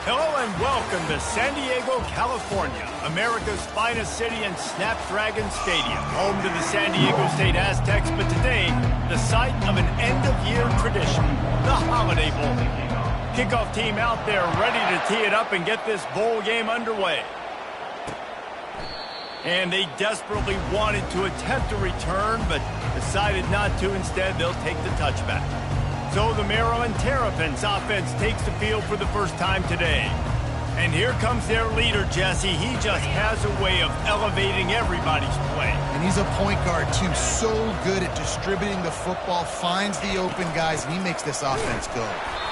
Hello and welcome to San Diego, California, America's finest city and Snapdragon Stadium, home to the San Diego State Aztecs, but today, the site of an end-of-year tradition, the Holiday Bowl. Kickoff team out there ready to tee it up and get this bowl game underway. And they desperately wanted to attempt a return, but decided not to. Instead, they'll take the touchback. So the Maryland Terrapins offense takes the field for the first time today. And here comes their leader, Jesse. He just has a way of elevating everybody's play. And he's a point guard, too. So good at distributing the football, finds the open guys, and he makes this offense go.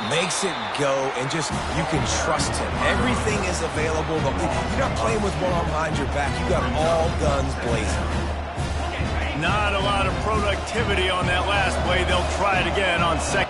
Makes it go, and just, you can trust him. Everything is available. You're not playing with one arm behind your back. You got all guns blazing. Not a lot of productivity on that last play. They'll try it again on second.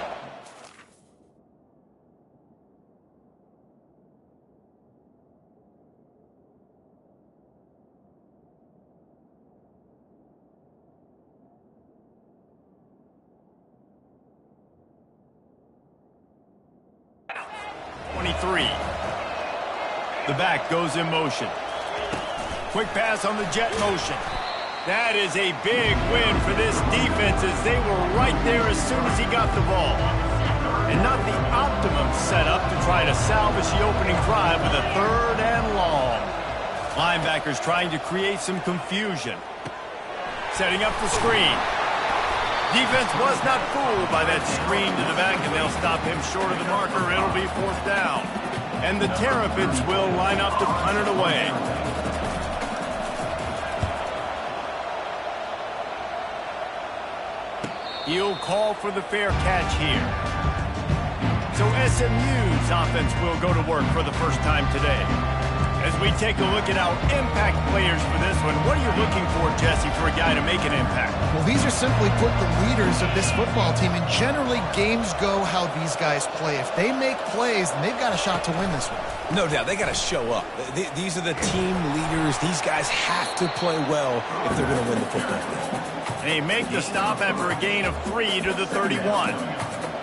The back goes in motion. Quick pass on the jet motion. That is a big win for this defense as they were right there as soon as he got the ball. And not the optimum setup to try to salvage the opening drive with a 3rd and long. Linebackers trying to create some confusion. Setting up the screen. Defense was not fooled by that screen to the back, and they'll stop him short of the marker. It'll be 4th down. And the Terrapins will line up to punt it away. He'll call for the fair catch here. So SMU's offense will go to work for the first time today. As we take a look at our impact players for this one, what are you looking for, Jesse, for a guy to make an impact? Well, these are simply put the leaders of this football team, and generally games go how these guys play. If they make plays, then they've got a shot to win this one. No doubt, they got to show up. These are the team leaders. These guys have to play well if they're going to win the football game. And they make the stop after a gain of 3 to the 31.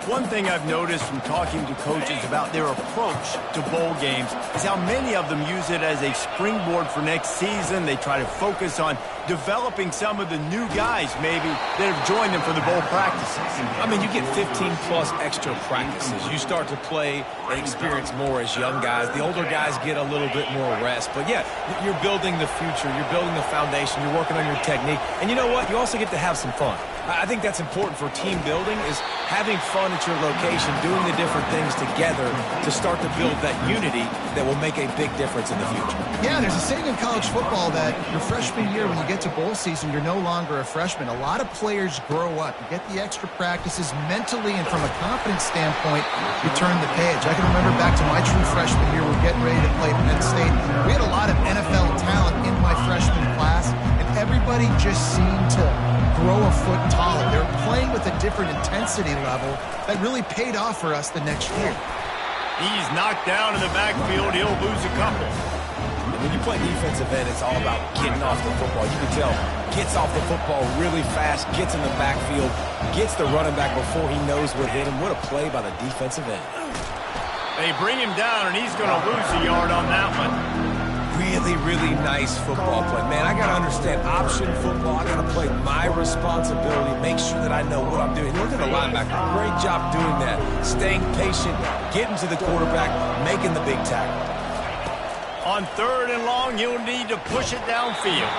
One thing I've noticed from talking to coaches about their approach to bowl games is how many of them use it as a springboard for next season. They try to focus on developing some of the new guys, maybe, that have joined them for the bowl practices. I mean, you get 15-plus extra practices. You start to play and experience more as young guys. The older guys get a little bit more rest. But, yeah, you're building the future. You're building the foundation. You're working on your technique. And you know what? You also get to have some fun. I think that's important for team building, is having fun at your location, doing the different things together to start to build that unity that will make a big difference in the future. Yeah, there's a saying in college football that your freshman year, when you get to bowl season, you're no longer a freshman. A lot of players grow up. You get the extra practices mentally, and from a confidence standpoint, you turn the page. I can remember back to my true freshman year, we were getting ready to play Penn State. We had a lot of NFL talent in my freshman class, and everybody just seemed to grow a foot taller. They were playing with a different intensity level that really paid off for us the next year. He's knocked down in the backfield. He'll lose a couple. When you play defensive end, it's all about getting off the football. You can tell, gets off the football really fast, gets in the backfield, gets the running back before he knows what hit him. What a play by the defensive end. They bring him down, and he's going to lose a yard on that one. Really, really nice football play. Man, I got to understand option football. I got to play my responsibility, make sure that I know what I'm doing. Look at the linebacker. Great job doing that. Staying patient, getting to the quarterback, making the big tackle. On 3rd and long, he'll need to push it downfield.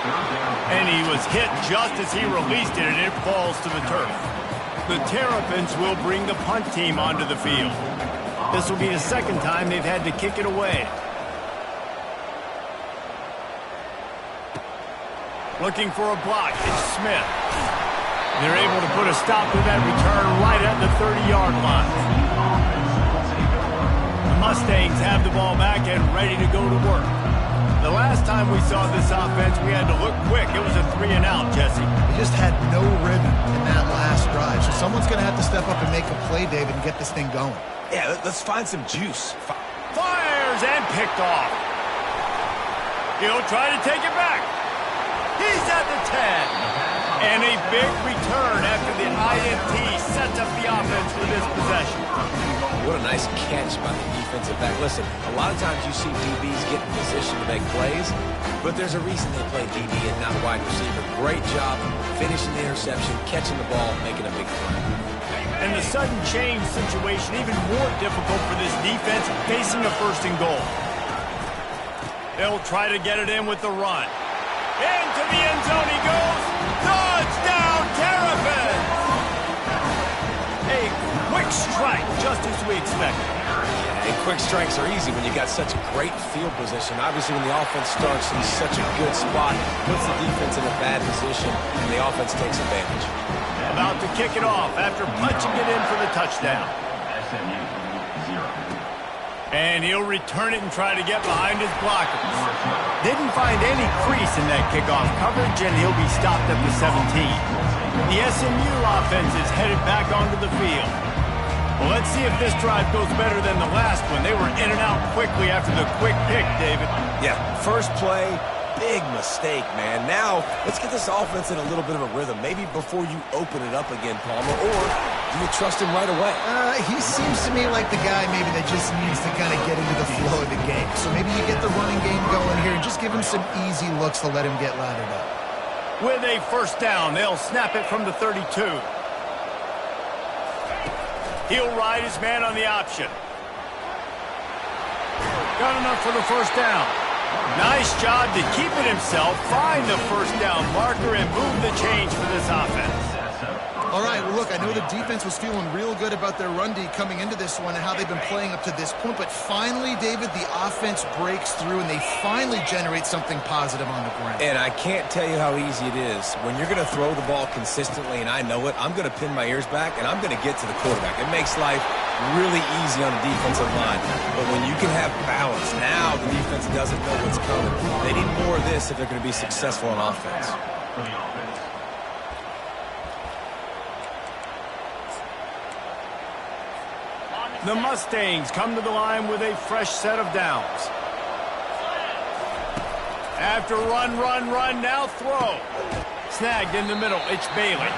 And he was hit just as he released it, and it falls to the turf. The Terrapins will bring the punt team onto the field. This will be the 2nd time they've had to kick it away. Looking for a block. It's Smith. They're able to put a stop to that return right at the 30-yard line. The Mustangs have the ball back and ready to go to work. The last time we saw this offense, we had to look quick. It was a 3-and-out, Jesse. We just had no rhythm in that last drive. So someone's going to have to step up and make a play, David, and get this thing going. Yeah, let's find some juice. Fires and picked off. He'll try to take it back. He's at the 10. And a big return after the INT sets up the offense for this possession. What a nice catch by the defensive back. Listen, a lot of times you see DBs get in position to make plays, but there's a reason they play DB and not wide receiver. Great job finishing the interception, catching the ball, making a big play. And the sudden change situation even more difficult for this defense facing a first and goal. They'll try to get it in with the run. Into the end zone he goes. Touchdown, Terrapins! A quick strike, just as we expected. And quick strikes are easy when you got such a great field position. Obviously, when the offense starts in such a good spot, puts the defense in a bad position, and the offense takes advantage. About to kick it off after punching it in for the touchdown. And he'll return it and try to get behind his blockers. Didn't find any crease in that kickoff coverage, and he'll be stopped at the 17. The SMU offense is headed back onto the field. Well, let's see if this drive goes better than the last one. They were in and out quickly after the quick pick, David. Yeah, first play, big mistake, man. Now, let's get this offense in a little bit of a rhythm. Maybe before you open it up again, Palmer, or do you trust him right away? He seems to me like the guy maybe that just needs to kind of get into the flow of the game. So maybe you get the running game going here and just give him some easy looks to let him get laddered up. With a first down, they'll snap it from the 32. He'll ride his man on the option. Got enough for the first down. Nice job to keep it himself, find the first down marker, and move the change for this offense. All right, well, look, I know the defense was feeling real good about their run D coming into this one and how they've been playing up to this point, but finally, David, the offense breaks through and they finally generate something positive on the ground. And I can't tell you how easy it is. When you're going to throw the ball consistently, and I know it, I'm going to pin my ears back, and I'm going to get to the quarterback. It makes life really easy on the defensive line. But when you can have balance, now the defense doesn't know what's coming. They need more of this if they're going to be successful on offense. The Mustangs come to the line with a fresh set of downs. After run, now throw. Snagged in the middle, it's Bailey.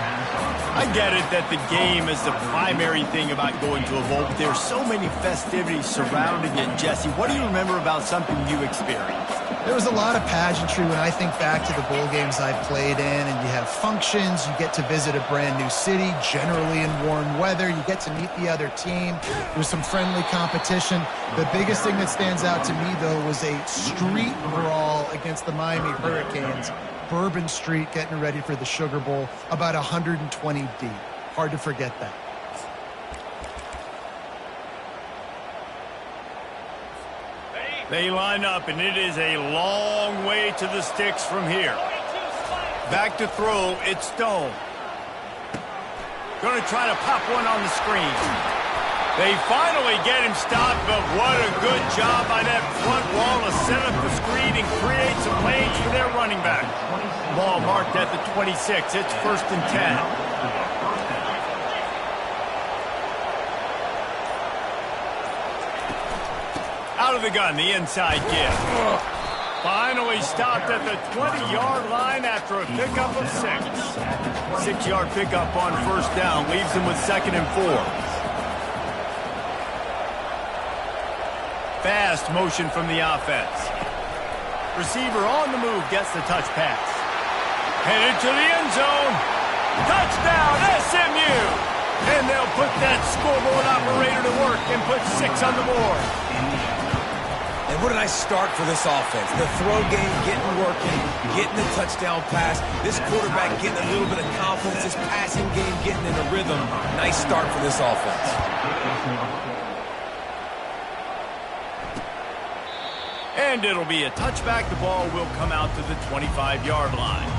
I get it that the game is the primary thing about going to a bowl, but there's so many festivities surrounding it. Jesse, what do you remember about something you experienced? There was a lot of pageantry when I think back to the bowl games I played in, and you have functions, you get to visit a brand new city, generally in warm weather, you get to meet the other team, there's some friendly competition. The biggest thing that stands out to me, though, was a street brawl against the Miami Hurricanes. Bourbon Street getting ready for the Sugar Bowl, about 120 deep. Hard to forget that. They line up, and it is a long way to the sticks from here. Back to throw, it's Stone. Going to try to pop one on the screen. They finally get him stopped, but what a good job by that front wall to set up the screen and create some lanes for their running back. Ball marked at the 26. It's 1st and 10. Out of the gun, the inside give. Finally stopped at the 20-yard line after a pickup of 6. 6-yard pickup on first down leaves them with 2nd and 4. Fast motion from the offense. Receiver on the move gets the touch pass. Headed to the end zone. Touchdown, SMU! And they'll put that scoreboard operator to work and put 6 on the board. And what a nice start for this offense. The throw game getting working, getting the touchdown pass. This quarterback getting a little bit of confidence. This passing game getting in a rhythm. Nice start for this offense. And it'll be a touchback. The ball will come out to the 25-yard line.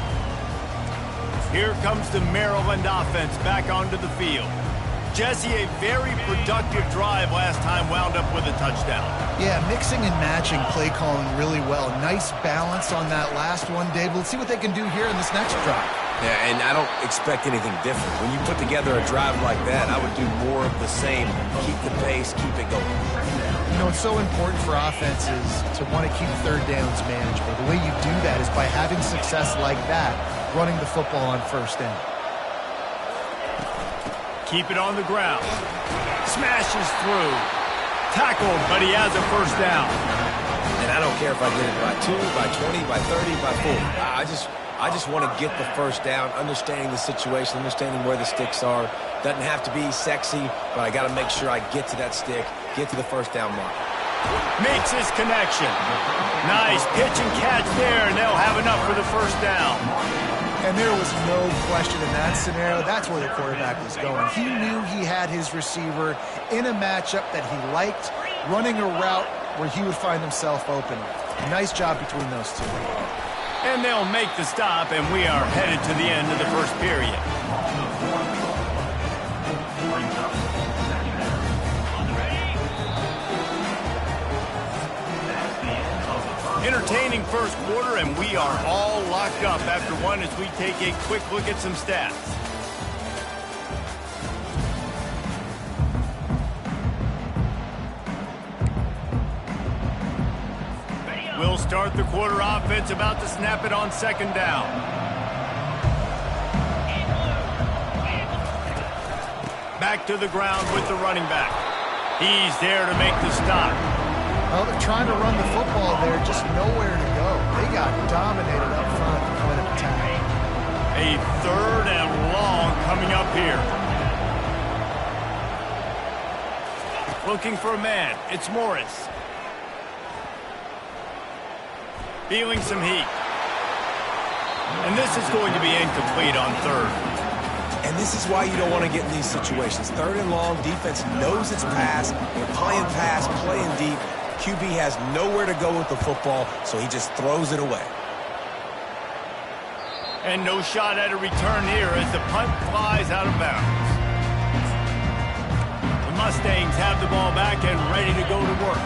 Here comes the Maryland offense back onto the field. Jesse, a very productive drive last time wound up with a touchdown. Yeah, mixing and matching play calling really well. Nice balance on that last one, Dave. Let's see what they can do here in this next drive. Yeah, and I don't expect anything different. When you put together a drive like that, I would do more of the same. Keep the pace, keep it going. You know, it's so important for offenses to want to keep third downs manageable. The way you do that is by having success like that running the football on first down. Keep it on the ground. Smashes through. Tackled, but he has a first down. And I don't care if I get it by 2, by 20, by 30, by 40. I just want to get the first down, understanding the situation, understanding where the sticks are. Doesn't have to be sexy, but I got to make sure I get to that stick, get to the first down mark. Makes his connection. Nice pitch and catch there, and they'll have enough for the first down. And there was no question in that scenario. That's where the quarterback was going. He knew he had his receiver in a matchup that he liked, running a route where he would find himself open. Nice job between those two. And they'll make the stop, and we are headed to the end of the first period. Entertaining first quarter, and we are all locked up after one as we take a quick look at some stats. We'll start the quarter offense, about to snap it on second down. Back to the ground with the running back. He's there to make the stop. Well, they're trying to run the football there, just nowhere to go. They got dominated up front at the point of attack. A third and long coming up here. Looking for a man. It's Morris. Feeling some heat. And this is going to be incomplete on third. And this is why you don't want to get in these situations. Third and long, defense knows it's pass. They're playing pass, playing deep. QB has nowhere to go with the football, so he just throws it away. And no shot at a return here as the punt flies out of bounds. The Mustangs have the ball back and ready to go to work.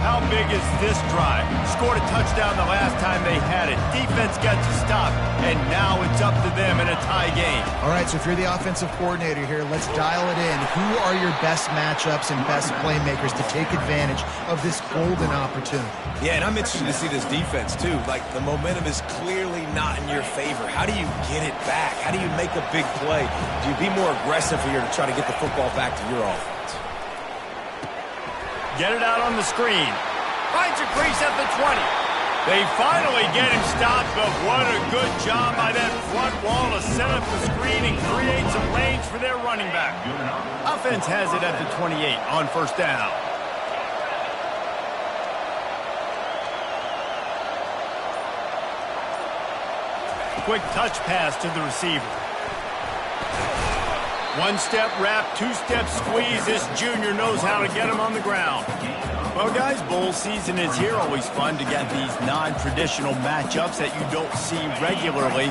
How big is this drive? Scored a touchdown the last time they had it. Defense got to stop, and now it's up to them in a tie game. All right, so if you're the offensive coordinator here, let's dial it in. Who are your best matchups and best playmakers to take advantage of this golden opportunity? Yeah, and I'm interested to see this defense, too. Like, the momentum is clearly not in your favor. How do you get it back? How do you make a big play? Do you be more aggressive here to try to get the football back to your offense? Get it out on the screen. Finds a crease at the 20. They finally get him stopped, but what a good job by that front wall to set up the screen and create some lanes for their running back. Offense has it at the 28 on first down. Quick touch pass to the receiver. One-step wrap, two-step squeeze. This junior knows how to get him on the ground. Well, guys, bowl season is here. Always fun to get these non-traditional matchups that you don't see regularly.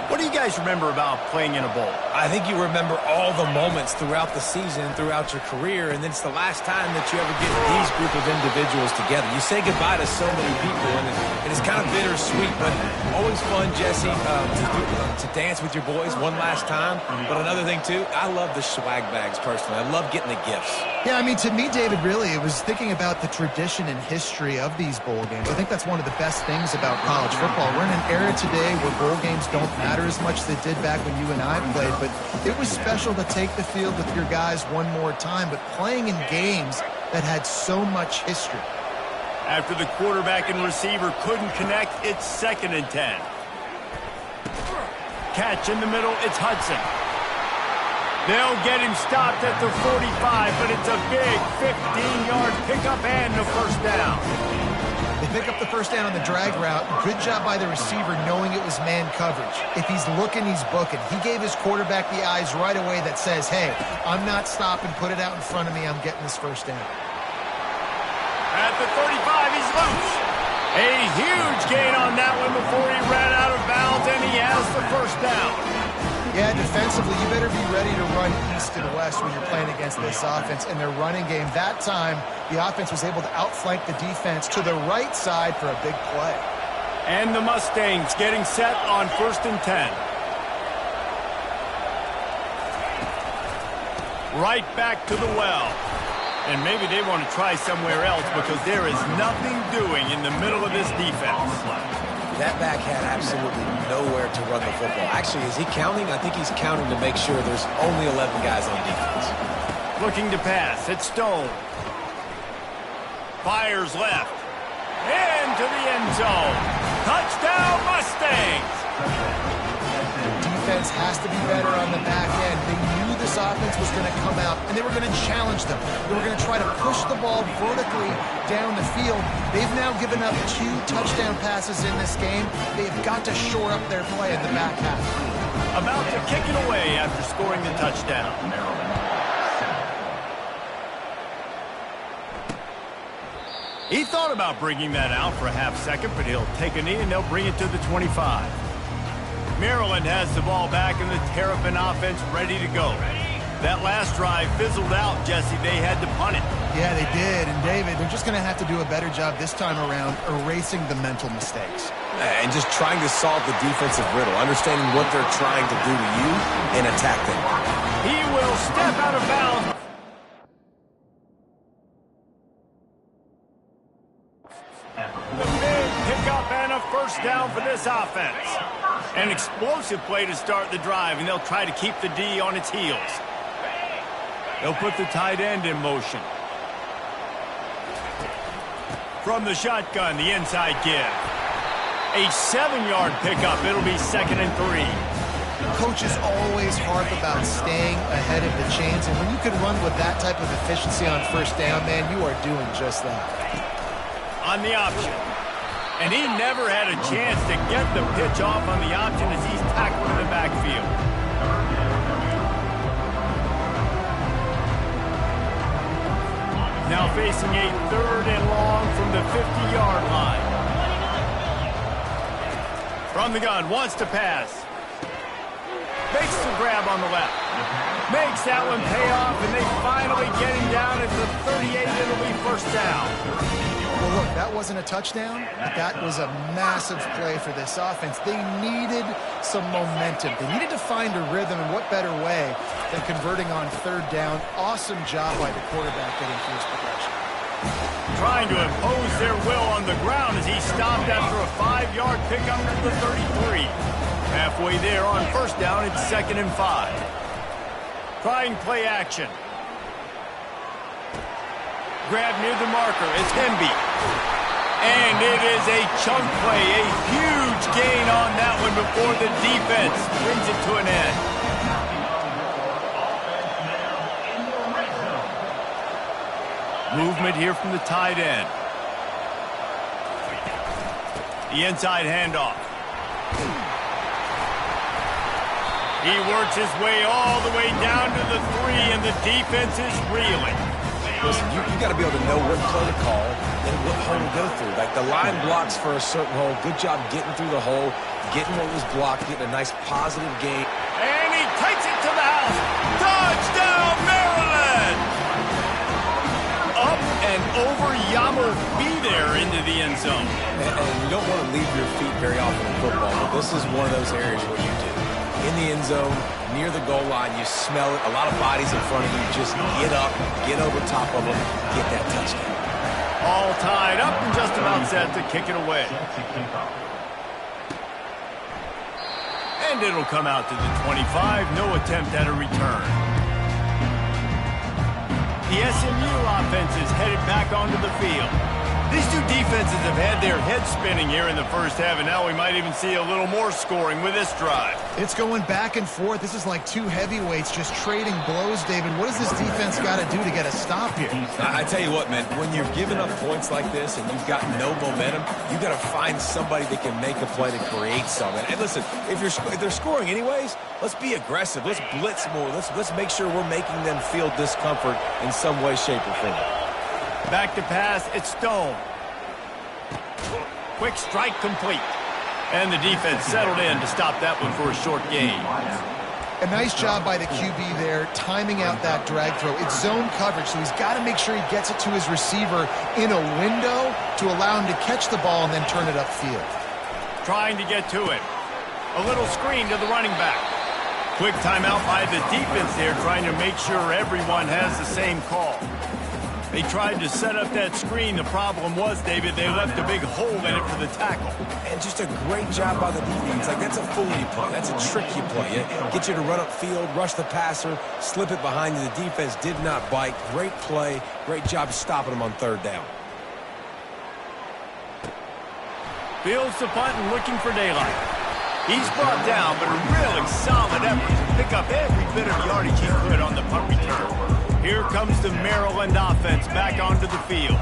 What do you guys remember about playing in a bowl? I think you remember all the moments throughout the season, throughout your career, and then it's the last time that you ever get these group of individuals together. You say goodbye to so many people, and it's kind of bittersweet, but always fun, Jesse, to dance with your boys one last time. But another thing, too, I love the swag bags, personally. I love getting the gifts. Yeah, I mean, to me, David, really, it was thinking about the tradition and history of these bowl games. I think that's one of the best things about college football. We're in an era today where bowl games don't matter as much as they did back when you and I played, but it was special to take the field with your guys one more time, but playing in games that had so much history. After the quarterback and receiver couldn't connect, it's 2nd and 10. Catch in the middle, it's Hudson. They'll get him stopped at the 45, but it's a big 15-yard pickup and the first down. They pick up the first down on the drag route. Good job by the receiver knowing it was man coverage. If he's looking, he's booking. He gave his quarterback the eyes right away that says, hey, I'm not stopping, put it out in front of me, I'm getting this first down. At the 35, he's loose. A huge gain on that one before he ran out of bounds, and he has the first down. Yeah, defensively, you better be ready to run east and west when you're playing against this offense. In their running game, that time, the offense was able to outflank the defense to the right side for a big play. And the Mustangs getting set on 1st and 10. Right back to the well. And maybe they want to try somewhere else because there is nothing doing in the middle of this defense. That back had absolutely nowhere to run the football. Actually, is he counting? I think he's counting to make sure there's only 11 guys on defense. Looking to pass. It's Stone. Fires left. Into the end zone. Touchdown, Mustangs! Defense has to be better on the back end. They knew this offense was going to come out, and they were going to challenge them. They were going to try to push the ball vertically down the field. They've now given up 2 touchdown passes in this game. They've got to shore up their play in the back half. About to kick it away after scoring the touchdown. He thought about bringing that out for a half second, but he'll take a knee and they'll bring it to the 25. Maryland has the ball back and the Terrapin offense ready to go. That last drive fizzled out, Jesse. They had to punt it. Yeah, they did. And, David, they're just going to have to do a better job this time around erasing the mental mistakes. And just trying to solve the defensive riddle, understanding what they're trying to do to you and attack them. He will step out of bounds. The big pickup and a first down for this offense. An explosive play to start the drive, and they'll try to keep the D on its heels. They'll put the tight end in motion. From the shotgun, the inside give. A 7-yard pickup. It'll be 2nd and 3. Coaches always harp about staying ahead of the chains, and when you can run with that type of efficiency on first down, man, you are doing just that. On the option. And he never had a chance to get the pitch off on the option as he's tackled in the backfield. Now facing a 3rd and long from the 50-yard line. From the gun, wants to pass. Makes the grab on the left. Makes that one pay off, and they finally get him down at the 38. It'll be first down. Well, look, that wasn't a touchdown, but that was a massive play for this offense. They needed some momentum. They needed to find a rhythm, and what better way than converting on 3rd down. Awesome job by the quarterback getting through his progression. Trying to impose their will on the ground as he stopped after a 5-yard pickup at the 33. Halfway there on first down, it's 2nd and 5. Trying play action. Grab near the marker. It's Hemby. And it is a chunk play. A huge gain on that one before the defense brings it to an end. Movement here from the tight end. The inside handoff. He works his way all the way down to the 3, and the defense is reeling. Listen, you got to be able to know what play to call and what hole to go through. Like, the line blocks for a certain hole. Good job getting through the hole, getting what was blocked, getting a nice positive gain. And he takes it to the house. Touchdown, Maryland! Up and over Yamo be there into the end zone. And you don't want to leave your feet very often in football, but this is one of those areas where you do. In the end zone, near the goal line, you smell it. A lot of bodies in front of you. Just get up, get over top of them, get that touchdown. All tied up and just about set to kick it away. And it'll come out to the 25. No attempt at a return. The SMU offense is headed back onto the field. These two defenses have had their heads spinning here in the first half, and now we might even see a little more scoring with this drive. It's going back and forth. This is like 2 heavyweights just trading blows, David. What does this defense got to do to get a stop here? I tell you what, man, when you're giving up points like this and you've got no momentum, you got to find somebody that can make a play to create something. And listen, if they're scoring anyways, let's be aggressive. Let's blitz more. Let's make sure we're making them feel discomfort in some way, shape, or form. Back to pass, it's Stone. Quick strike complete. And the defense settled in to stop that one for a short gain. A nice job by the QB there, timing out that drag throw. It's zone coverage, so he's got to make sure he gets it to his receiver in a window to allow him to catch the ball and then turn it upfield. Trying to get to it. A little screen to the running back. Quick timeout by the defense there, trying to make sure everyone has the same call. They tried to set up that screen. The problem was, David, they left a big hole in it for the tackle. And just a great job by the defense. Like, that's a fool you play. That's a trick you play. Get you to run up field, rush the passer, slip it behind you. The defense did not bite. Great play. Great job stopping them on third down. Fields the punt and looking for daylight. He's brought down, but a really solid effort to pick up every bit of yardage he could on the punt return. Here comes the Maryland offense back onto the field.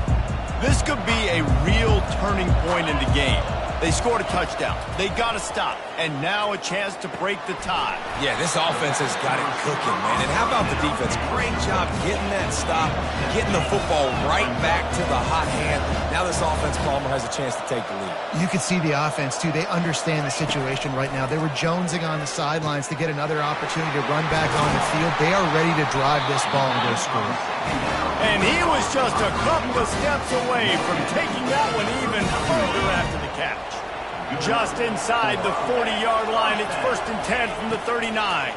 This could be a real turning point in the game. They scored a touchdown. They got to stop. And now a chance to break the tie. Yeah, this offense has got it cooking, man. And how about the defense? Great job getting that stop, getting the football right back to the hot hand. Now this offense, Palmer, has a chance to take the lead. You can see the offense, too. They understand the situation right now. They were jonesing on the sidelines to get another opportunity to run back on the field. They are ready to drive this ball and go score. And he was just a couple of steps away from taking that one even further after the catch. Just inside the 40-yard line, it's 1st and 10 from the 39.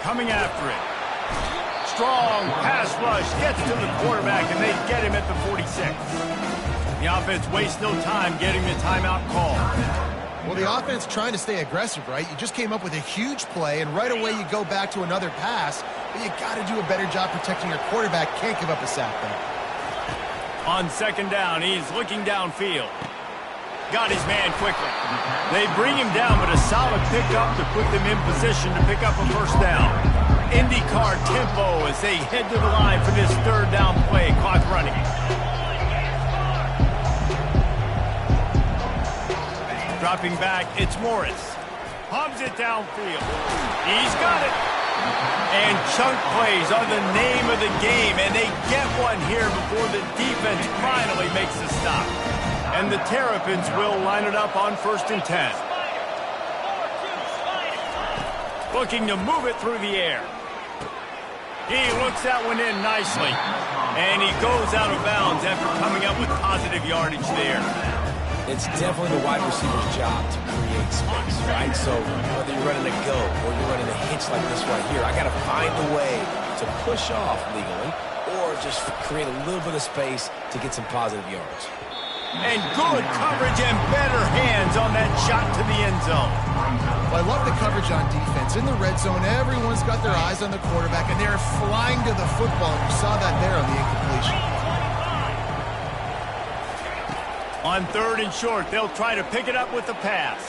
Coming after it. Strong pass rush, gets to the quarterback, and they get him at the 46. The offense wastes no time getting the timeout call. Well, the offense trying to stay aggressive, right? You just came up with a huge play, and right away you go back to another pass, but you got to do a better job protecting your quarterback. Can't give up a sack there. On 2nd down, he's looking downfield. Got his man quickly. They bring him down, but a solid pickup to put them in position to pick up a 1st down. IndyCar tempo as they head to the line for this 3rd down play. Clock running. Dropping back, it's Morris. Pumps it downfield. He's got it. And chunk plays are the name of the game, and they get one here before the defense finally makes the stop. And the Terrapins will line it up on 1st and 10. Looking to move it through the air. He looks that one in nicely. And he goes out of bounds after coming up with positive yardage there. It's definitely the wide receiver's job to create space, right? So whether you're running a go or you're running a hitch like this right here, I got to find a way to push off legally or just create a little bit of space to get some positive yards. And good coverage and better hands on that shot to the end zone. Well, I love the coverage on defense. In the red zone, everyone's got their eyes on the quarterback, and they're flying to the football. You saw that there on the incompletion. On 3rd and short, they'll try to pick it up with the pass.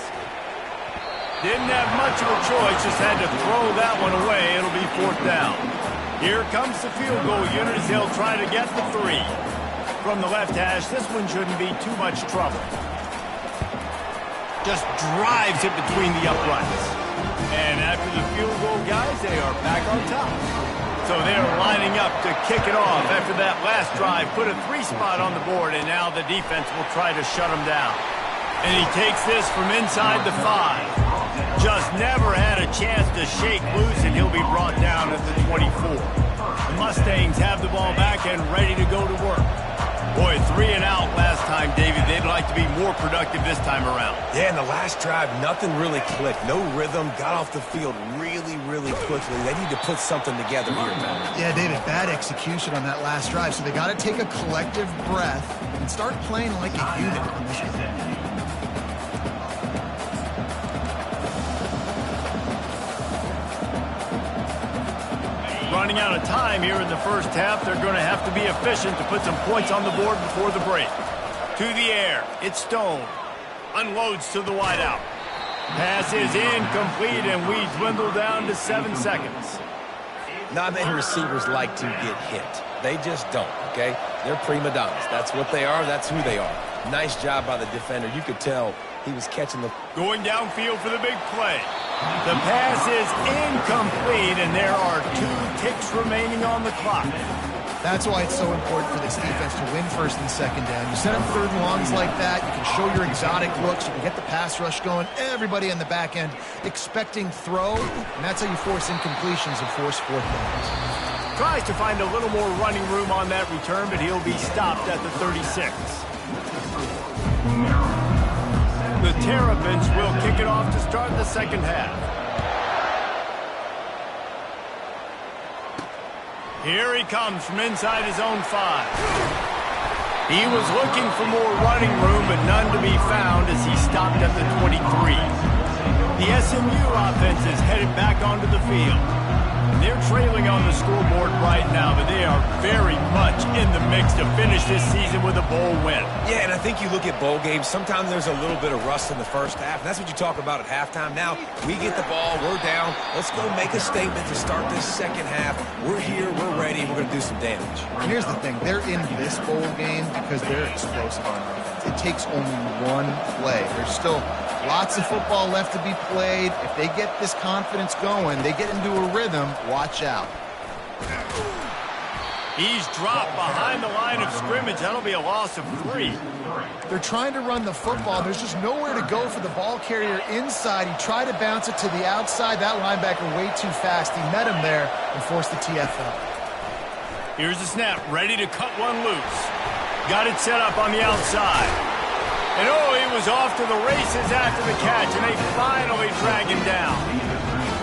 Didn't have much of a choice, just had to throw that one away. It'll be 4th down. Here comes the field goal unit as they'll try to get the 3. From the left hash, this one shouldn't be too much trouble. Just drives it between the uprights. And after the field goal, guys, they are back on top. So they're lining up to kick it off after that last drive. Put a 3 spot on the board, and now the defense will try to shut them down. And he takes this from inside the 5. Just never had a chance to shake loose, and he'll be brought down at the 24. The Mustangs have the ball back and ready to go to work. Boy, 3 and out last time, David. They'd like to be more productive this time around. Yeah, in the last drive, nothing really clicked. No rhythm. Got off the field really, really quickly. They need to put something together here, man. Yeah, David, bad execution on that last drive. So they got to take a collective breath and start playing like a unit on this one. Running out of time here in the 1st half. They're going to have to be efficient to put some points on the board before the break. To the air. It's Stone. Unloads to the wideout. Pass is incomplete, and we dwindle down to 7 seconds. Not many receivers like to get hit. They just don't, okay? They're prima donnas. That's what they are. That's who they are. Nice job by the defender. You could tell he was catching the... Going downfield for the big play. The pass is incomplete, and there are 2 ticks remaining on the clock. That's why it's so important for this defense to win 1st and 2nd down. You set up 3rd and longs like that. You can show your exotic looks. You can get the pass rush going. Everybody in the back end expecting throw, and that's how you force incompletions and force 4th downs. Tries to find a little more running room on that return, but he'll be stopped at the 36. The Terrapins will kick it off to start the 2nd half. Here he comes from inside his own 5. He was looking for more running room, but none to be found as he stopped at the 23. The SMU offense is headed back onto the field. They're trailing on the scoreboard right now, but they are very much in the mix to finish this season with a bowl win. Yeah, and I think you look at bowl games, sometimes there's a little bit of rust in the first half, and that's what you talk about at halftime. Now, we get the ball, we're down, let's go make a statement to start this second half. We're here, we're ready, we're going to do some damage. And here's the thing, they're in this bowl game because they're explosive on offense. It takes only one play. There's still lots of football left to be played. If they get this confidence going, they get into a rhythm, watch out. He's dropped behind the line of scrimmage. That'll be a loss of 3. They're trying to run the football. There's just nowhere to go for the ball carrier inside. He tried to bounce it to the outside. That linebacker way too fast. He met him there and forced the TFL. Here's the snap, ready to cut one loose. Got it set up on the outside. And oh, he was off to the races after the catch, and they finally drag him down.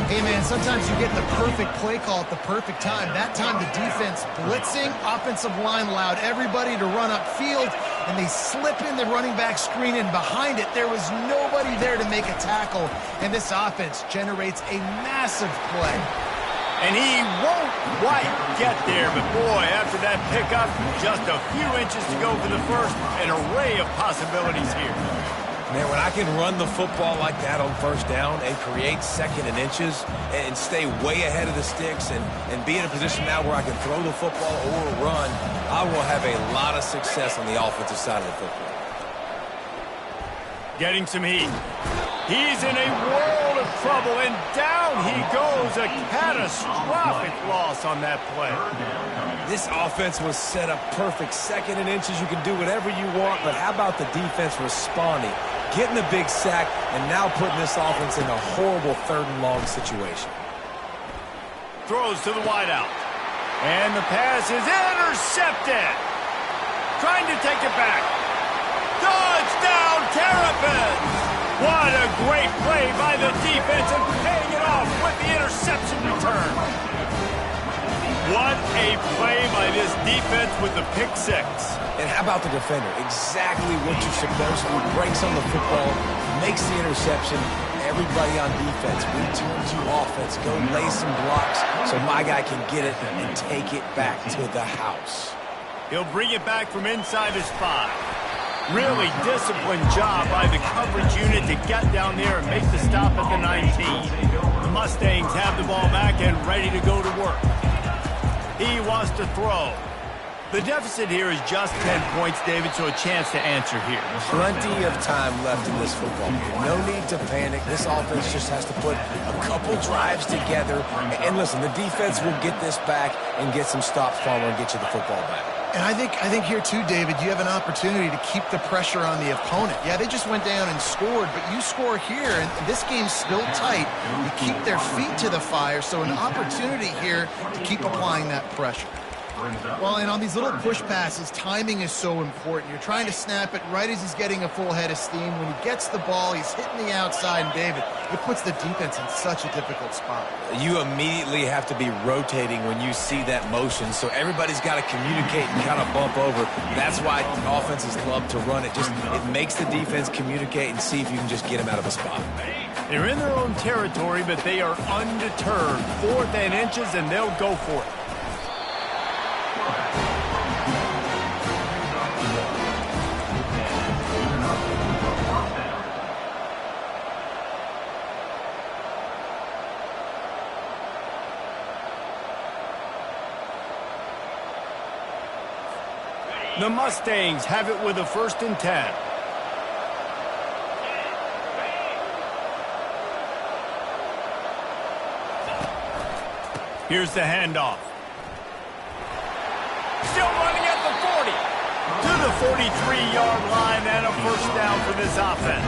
Hey, man, sometimes you get the perfect play call at the perfect time. That time the defense blitzing, offensive line allowed everybody to run upfield, and they slip in the running back screen, and behind it there was nobody there to make a tackle, and this offense generates a massive play. And he won't quite get there, but boy, after that pickup, just a few inches to go for the first, an array of possibilities here. Man, when I can run the football like that on first down and create second and inches and stay way ahead of the sticks and be in a position now where I can throw the football or run, I will have a lot of success on the offensive side of the football. Getting some heat. He's in a world of trouble, and down he goes. A catastrophic loss on that play. This offense was set up perfect. Second and inches, you can do whatever you want, but how about the defense responding, getting the big sack, and now putting this offense in a horrible third and long situation. Throws to the wideout. And the pass is intercepted. Trying to take it back. Touchdown, Terrapins! What a great play by the defense and paying it off with the interception return. What a play by this defense with the pick 6. And how about the defender? Exactly what you're supposed to do. Breaks on the football, makes the interception. Everybody on defense returns you offense. Go lay some blocks so my guy can get it and take it back to the house. He'll bring it back from inside his 5. Really disciplined job by the coverage unit to get down there and make the stop at the 19. The Mustangs have the ball back and ready to go to work. He wants to throw. The deficit here is just 10 points, David, so a chance to answer here. Plenty of time left in this football game. No need to panic. This offense just has to put a couple drives together. And listen, the defense will get this back and get some stops following and get you the football back. And I think here too, David, you have an opportunity to keep the pressure on the opponent. Yeah, they just went down and scored, but you score here, and this game's still tight. You keep their feet to the fire, so an opportunity here to keep applying that pressure. Well, and on these little push passes, timing is so important. You're trying to snap it right as he's getting a full head of steam. When he gets the ball, he's hitting the outside, and David, it puts the defense in such a difficult spot. You immediately have to be rotating when you see that motion, so everybody's got to communicate and kind of bump over. That's why offenses love to run it. It makes the defense communicate and see if you can just get them out of a spot. They're in their own territory, but they are undeterred. 4th and inches, and they'll go for it. The Mustangs have it with a 1st and 10. Here's the handoff. Still running at the 40. To the 43-yard line and a 1st down for this offense.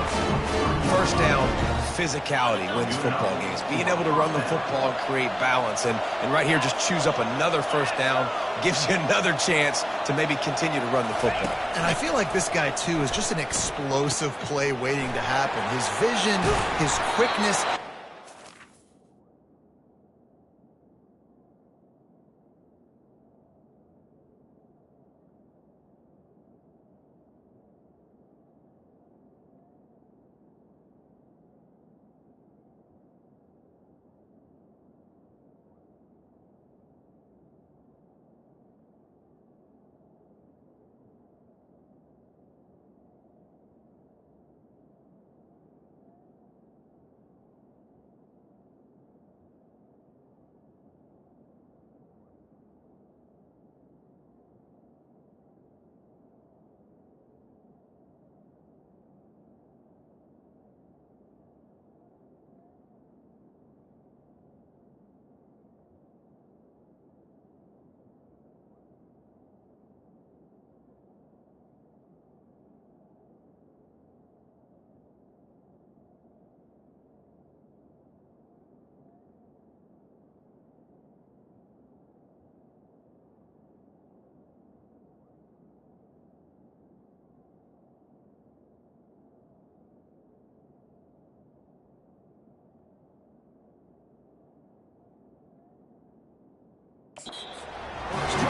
First down, physicality wins football games. Being able to run the football and create balance. And right here, just choose up another 1st down. Gives you another chance to maybe continue to run the football. And I feel like this guy, too, is just an explosive play waiting to happen. His vision, his quickness.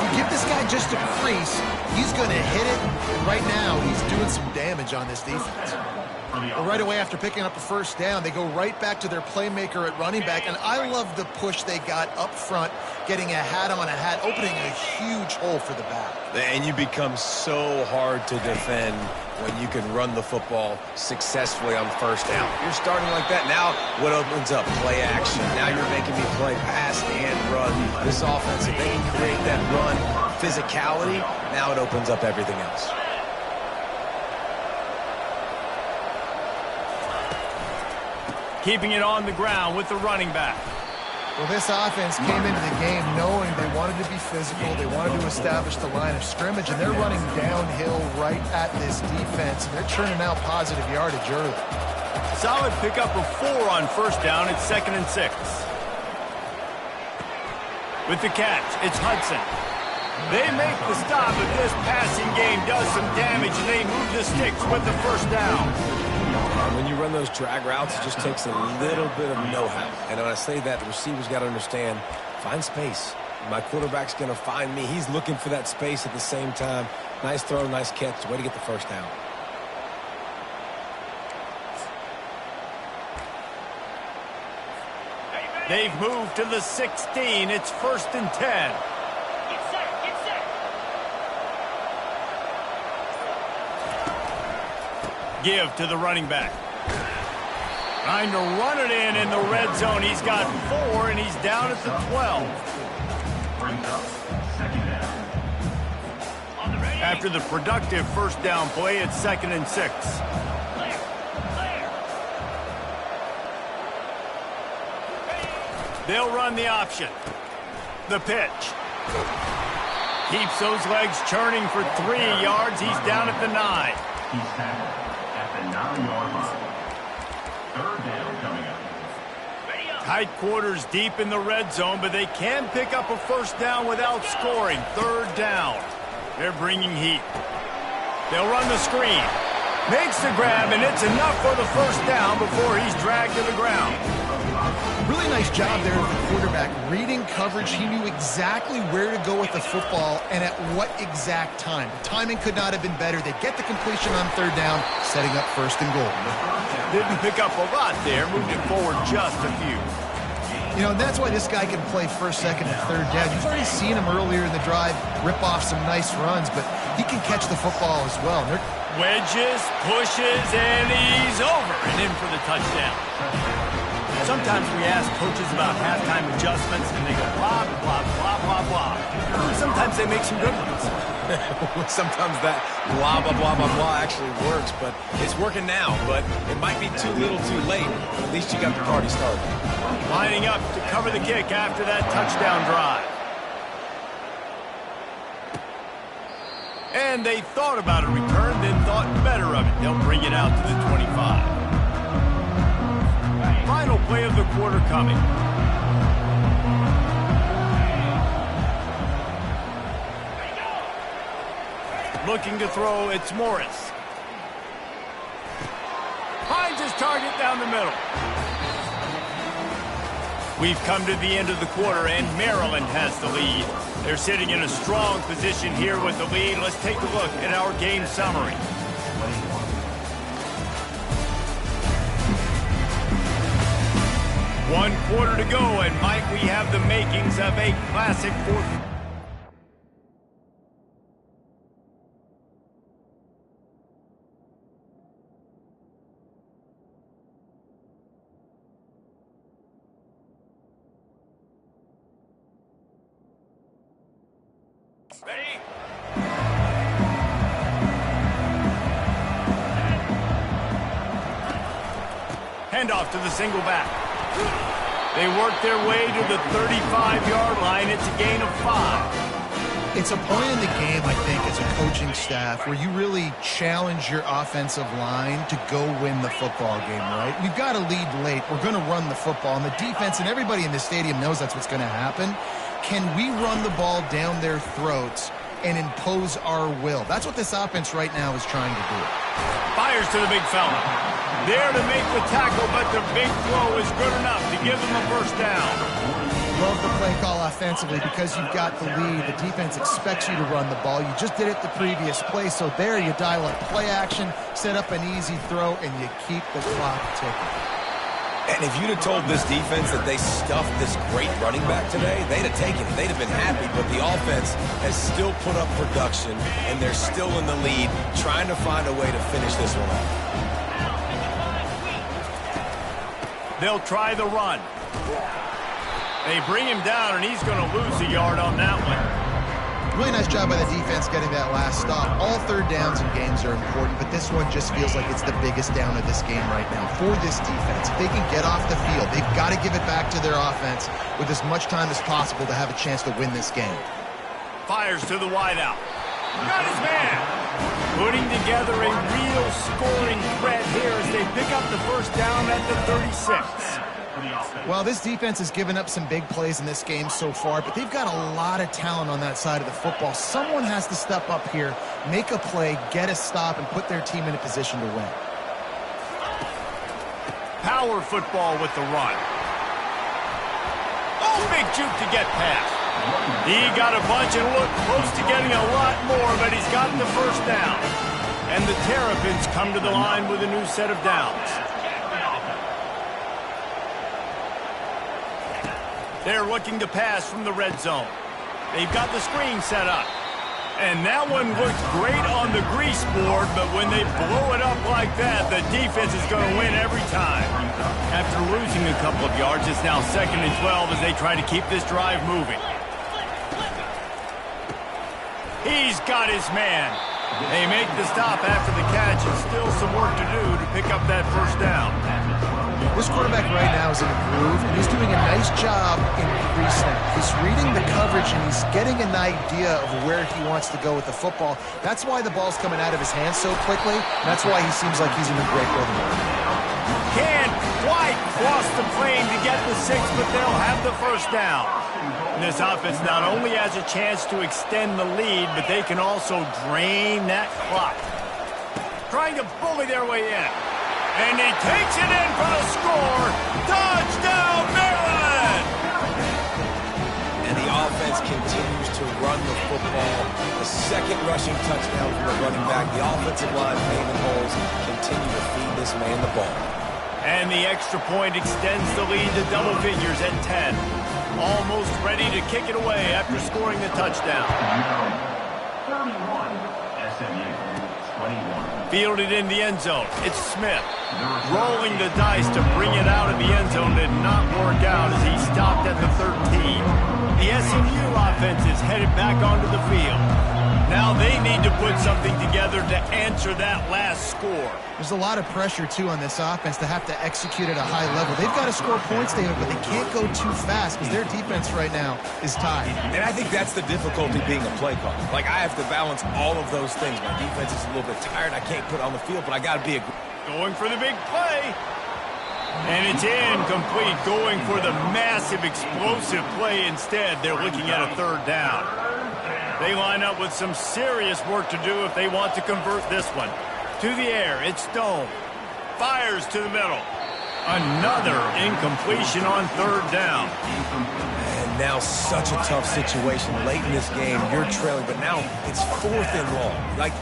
you give this guy just a crease, he's going to hit it. And right now, he's doing some damage on this defense. Well, right away after picking up a first down, they go right back to their playmaker at running back. And I love the push they got up front, getting a hat on a hat, opening a huge hole for the back. And you become so hard to defend when you can run the football successfully on first down. You're starting like that. Now what opens up? Play action. Now you're making me play pass and run. This offense, if they can create that run physicality, now it opens up everything else. Keeping it on the ground with the running back. Well, this offense came into the game knowing they wanted to be physical, they wanted to establish the line of scrimmage, and they're running downhill right at this defense, and they're churning out positive yardage early. Solid pickup of 4 on first down. It's 2nd and 6. With the catch, it's Hudson. They make the stop, but this passing game does some damage, and they move the sticks with the first down. When you run those drag routes, it just takes a little bit of know-how. And when I say that, the receiver's got to understand, find space. My quarterback's going to find me. He's looking for that space at the same time. Nice throw, nice catch. Way to get the first down. They've moved to the 16. It's 1st and 10. Give to the running back. Trying to run it in the red zone. He's got 4, and he's down at the 12. After the productive first down play, it's 2nd and 6. They'll run the option. The pitch. Keeps those legs churning for 3 yards. He's down at the 9. He's tackled at the 9-yard line. 3rd down coming up. Tight quarters deep in the red zone, but they can pick up a first down without scoring. 3rd down. They're bringing heat. They'll run the screen. Makes the grab, and it's enough for the first down before he's dragged to the ground. Really nice job there of the quarterback. Reading coverage, he knew exactly where to go with the football and at what exact time. The timing could not have been better. They get the completion on 3rd down, setting up 1st and goal. Didn't pick up a lot there, moved it forward just a few. You know, and that's why this guy can play 1st, 2nd, and 3rd down. You've already seen him earlier in the drive rip off some nice runs, but he can catch the football as well. Wedges, pushes, and he's over and in for the touchdown. Sometimes we ask coaches about halftime adjustments, and they go blah, blah, blah, blah, blah. Sometimes they make some good ones. Sometimes that blah, blah, blah, blah, blah actually works, but it's working now. But it might be too little too late. At least you got the party started. Lining up to cover the kick after that touchdown drive. And they thought about a return, then thought better of it. They'll bring it out to the 25. Final play of the quarter coming. Looking to throw, it's Morris. Finds his target down the middle. We've come to the end of the quarter, and Maryland has the lead. They're sitting in a strong position here with the lead. Let's take a look at our game summary. One quarter to go, and Mike, we have the makings of a classic fourth. Ready? Handoff to the single back. They work their way to the 35-yard line. It's a gain of 5. It's a point in the game, I think, as a coaching staff where you really challenge your offensive line to go win the football game, right? We've got to lead late. We're going to run the football. And the defense and everybody in the stadium knows that's what's going to happen. Can we run the ball down their throats and impose our will? That's what this offense right now is trying to do. Fires to the big fella. There to make the tackle, but the big throw is good enough to give them a first down. love the play call offensively because you've got the lead. The defense expects you to run the ball. You just did it the previous play, so there you dial up play action, set up an easy throw, and you keep the clock ticking. And if you'd have told this defense that they stuffed this great running back today, they'd have taken it. They'd have been happy, but the offense has still put up production, and they're still in the lead, trying to find a way to finish this one off. They'll try the run. They bring him down, and he's going to lose a yard on that one. Really nice job by the defense getting that last stop. All third downs in games are important, but this one just feels like it's the biggest down of this game right now for this defense. If they can get off the field, they've got to give it back to their offense with as much time as possible to have a chance to win this game. Fires to the wideout. Got his man. Putting together a real scoring threat here as they pick up the first down at the 36. Well, this defense has given up some big plays in this game so far, but they've got a lot of talent on that side of the football. Someone has to step up here, make a play, get a stop, and put their team in a position to win. Power football with the run. Oh, big juke to get past. He got a bunch and looked close to getting a lot more, but he's gotten the first down. And the Terrapins come to the line with a new set of downs. They're looking to pass from the red zone. They've got the screen set up. And that one looked great on the grease board, but when they blow it up like that, the defense is going to win every time. After losing a couple of yards, it's now 2nd and 12 as they try to keep this drive moving. He's got his man. They make the stop after the catch, and still some work to do to pick up that first down. This quarterback right now is in a groove, and he's doing a nice job in pre-snap. He's reading the coverage, and he's getting an idea of where he wants to go with the football. That's why the ball's coming out of his hands so quickly. That's why he seems like he's in a great rhythm. Can't quite cross the plane to get the 6, but they'll have the first down. And this offense not only has a chance to extend the lead, but they can also drain that clock. Trying to bully their way in. And he takes it in for the score. Touchdown, Maryland! And the offense continues to run the football. The second rushing touchdown from the running back. The offensive line paving holes continue to feed this man the ball. And the extra point extends the lead to double figures at 10. Almost ready to kick it away after scoring the touchdown. 31, SMU, 21. Fielded in the end zone. It's Smith. Rolling the dice to bring it out of the end zone did not work out as he stopped at the 13. The SMU offense is headed back onto the field. Now they need to put something together to answer that last score. There's a lot of pressure, too, on this offense to have to execute at a high level. They've got to score points, David, but they can't go too fast because their defense right now is tied. And I think that's the difficulty being a play caller. Like, I have to balance all of those things. My defense is a little bit tired. I can't put it on the field, but I got to be a... Going for the big play. And it's incomplete, going for the massive, explosive play instead. They're looking at a third down. They line up with some serious work to do if they want to convert this one. To the air, it's Stone. Fires to the middle. Another incompletion on third down. And now such a tough situation late in this game. You're trailing, but now it's 4th and long. Like,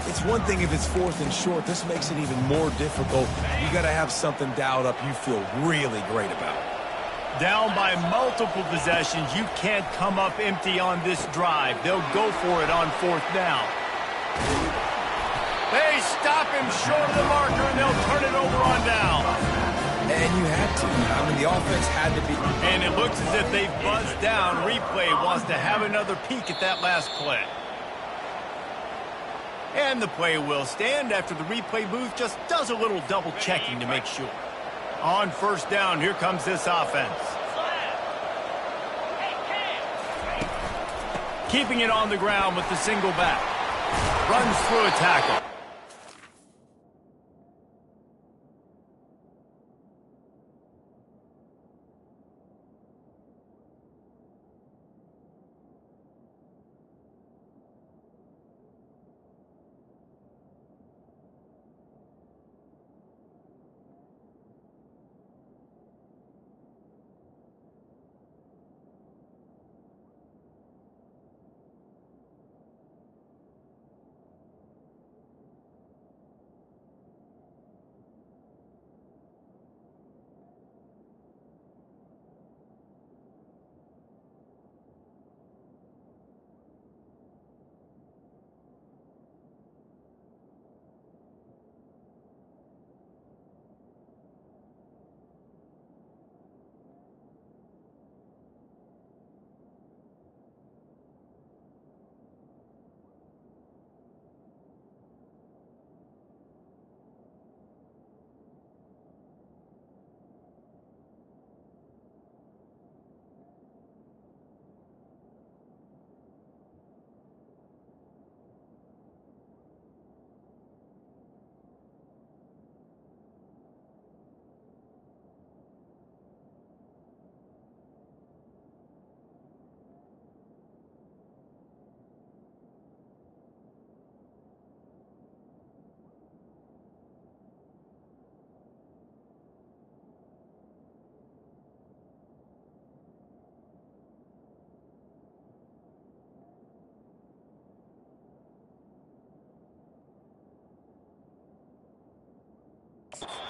it's one thing if it's 4th and short. This makes it even more difficult. You got to have something dialed up you feel really great about. Down by multiple possessions, you can't come up empty on this drive. They'll go for it on 4th down. They stop him short of the marker, and they'll turn it over on down. And you had to. I mean, the offense had to be. And it looks as if they've buzzed down. Replay wants to have another peek at that last play. And the play will stand after the replay booth just does a little double checking to make sure. On 1st down, here comes this offense. Keeping it on the ground with the single back. Runs through a tackle.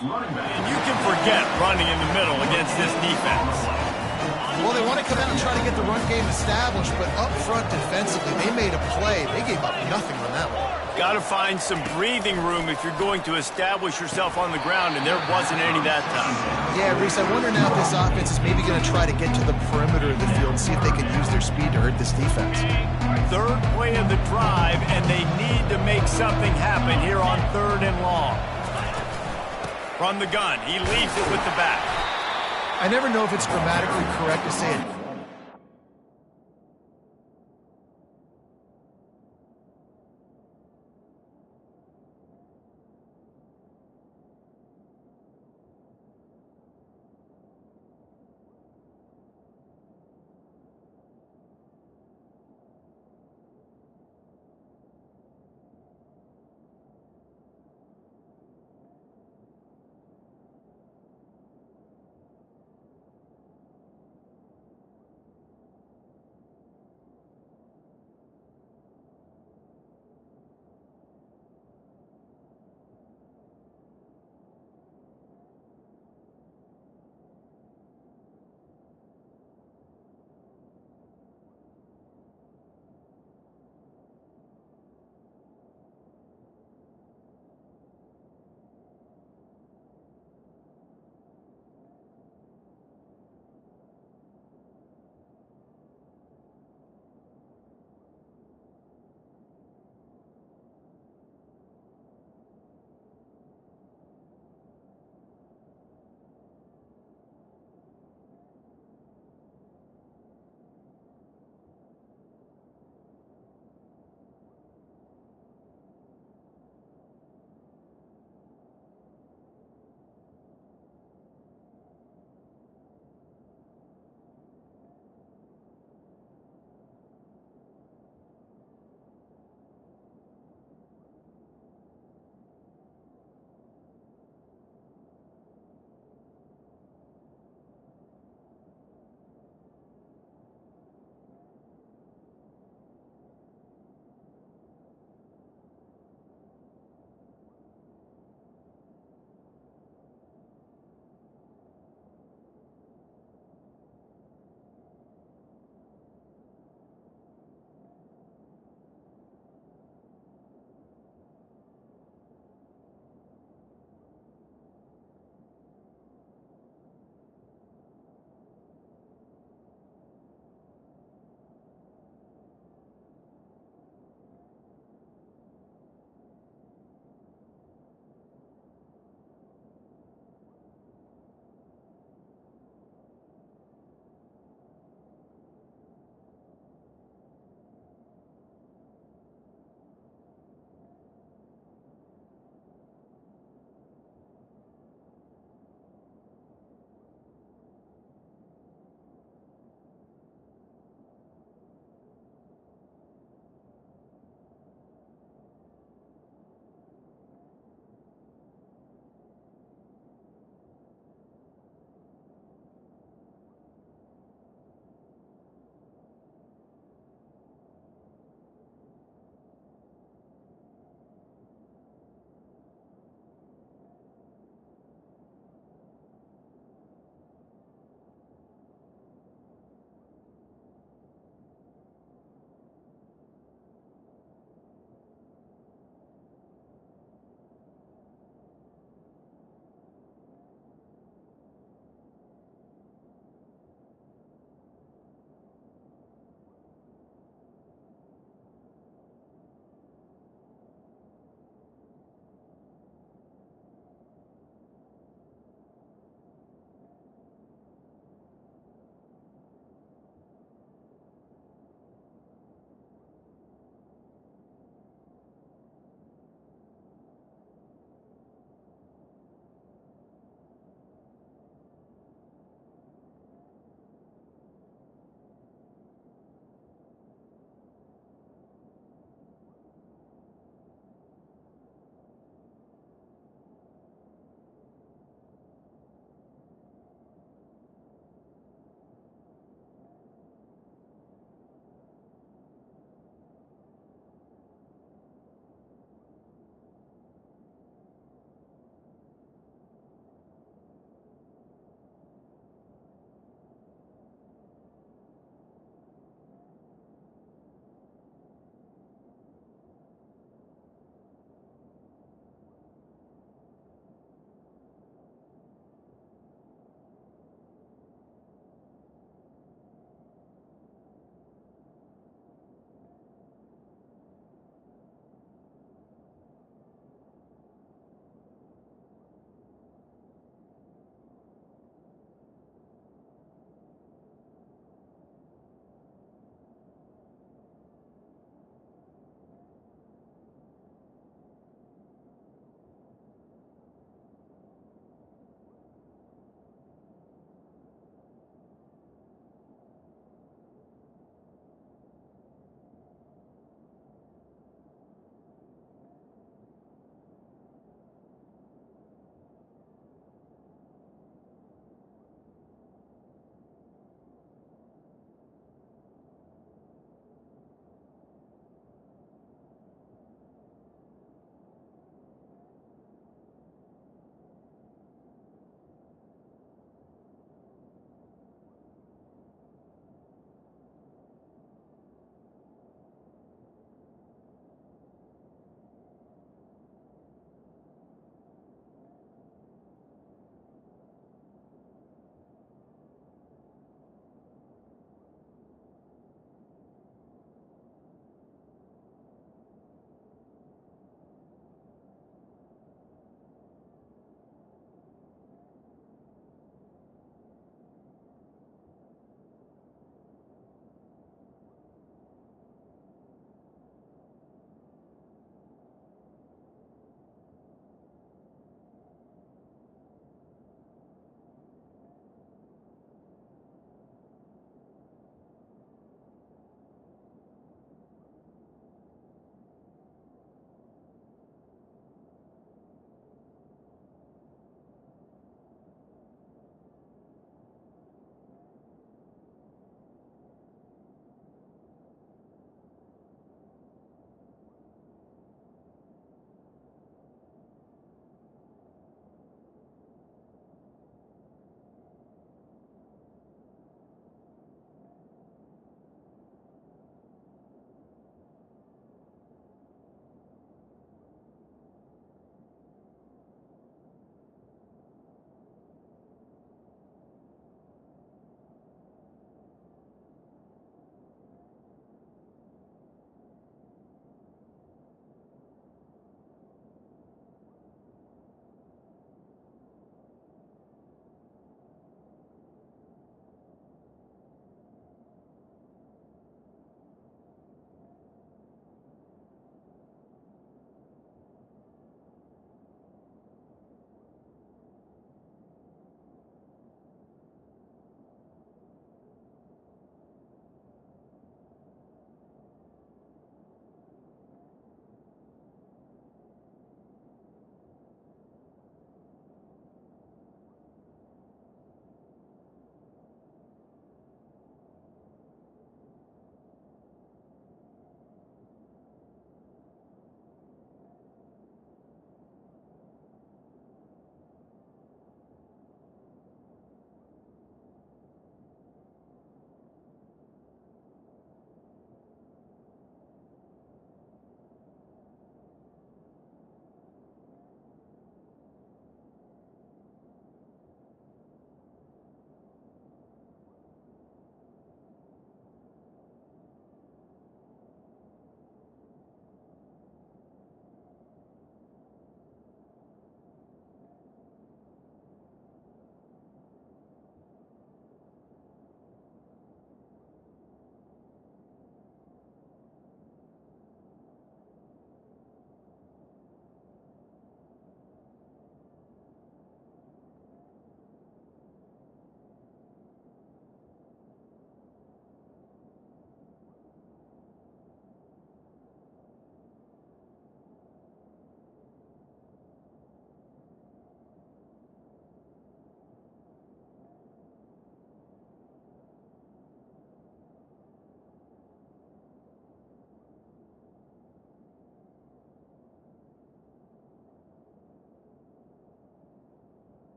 Running back. And you can forget running in the middle against this defense. Well, they want to come out and try to get the run game established, but up front defensively, they made a play. They gave up nothing on that one. Got to find some breathing room if you're going to establish yourself on the ground, and there wasn't any that time. Yeah, Reese, I wonder now if this offense is maybe going to try to get to the perimeter of the field and see if they can use their speed to hurt this defense. Third play of the drive, and they need to make something happen here on 3rd and long. From the gun, he leaves it with the back. I never know if it's grammatically correct to say it.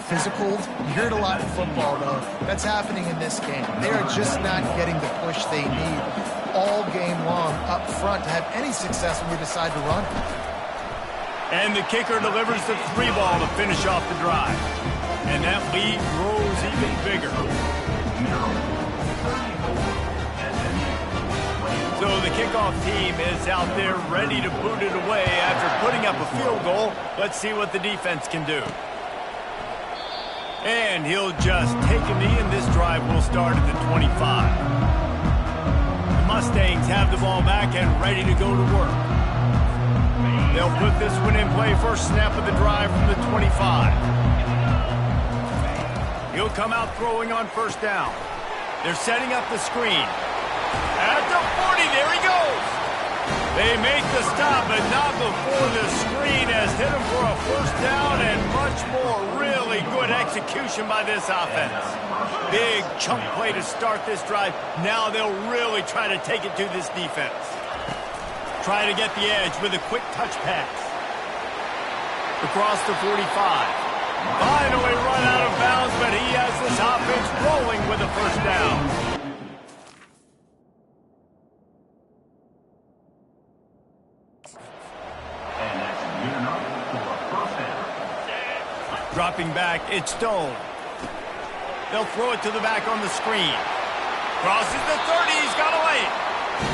physical. You hear it a lot in football, though. That's happening in this game. They are just not getting the push they need all game long up front to have any success when you decide to run. And the kicker delivers the 3 ball to finish off the drive. And that lead grows even bigger. So the kickoff team is out there ready to boot it away after putting up a field goal. Let's see what the defense can do. And he'll just take a knee, and this drive will start at the 25. The Mustangs have the ball back and ready to go to work. They'll put this one in play first snap of the drive from the 25. He'll come out throwing on first down. They're setting up the screen. At the 40, there he goes. They make the stop, but not before the screen has hit him for a first down, and much more. Really good execution by this offense. Big chunk play to start this drive. Now they'll really try to take it to this defense. Try to get the edge with a quick touch pass. Across the 45. Finally run out of bounds, but he has this offense rolling with a first down. Dropping back, it's Stone. They'll throw it to the back on the screen. Crosses the 30, he's got a lane.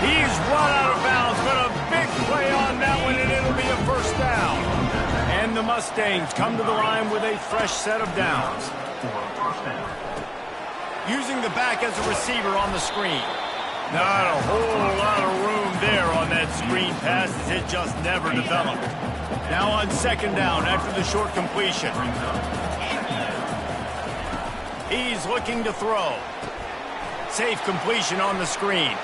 He's run out of bounds, but a big play on that one, and it'll be a first down. And the Mustangs come to the line with a fresh set of downs. Using the back as a receiver on the screen. Not a whole lot of room there on that screen pass, as it just never developed. Now on second down after the short completion. He's looking to throw. Safe completion on the screen.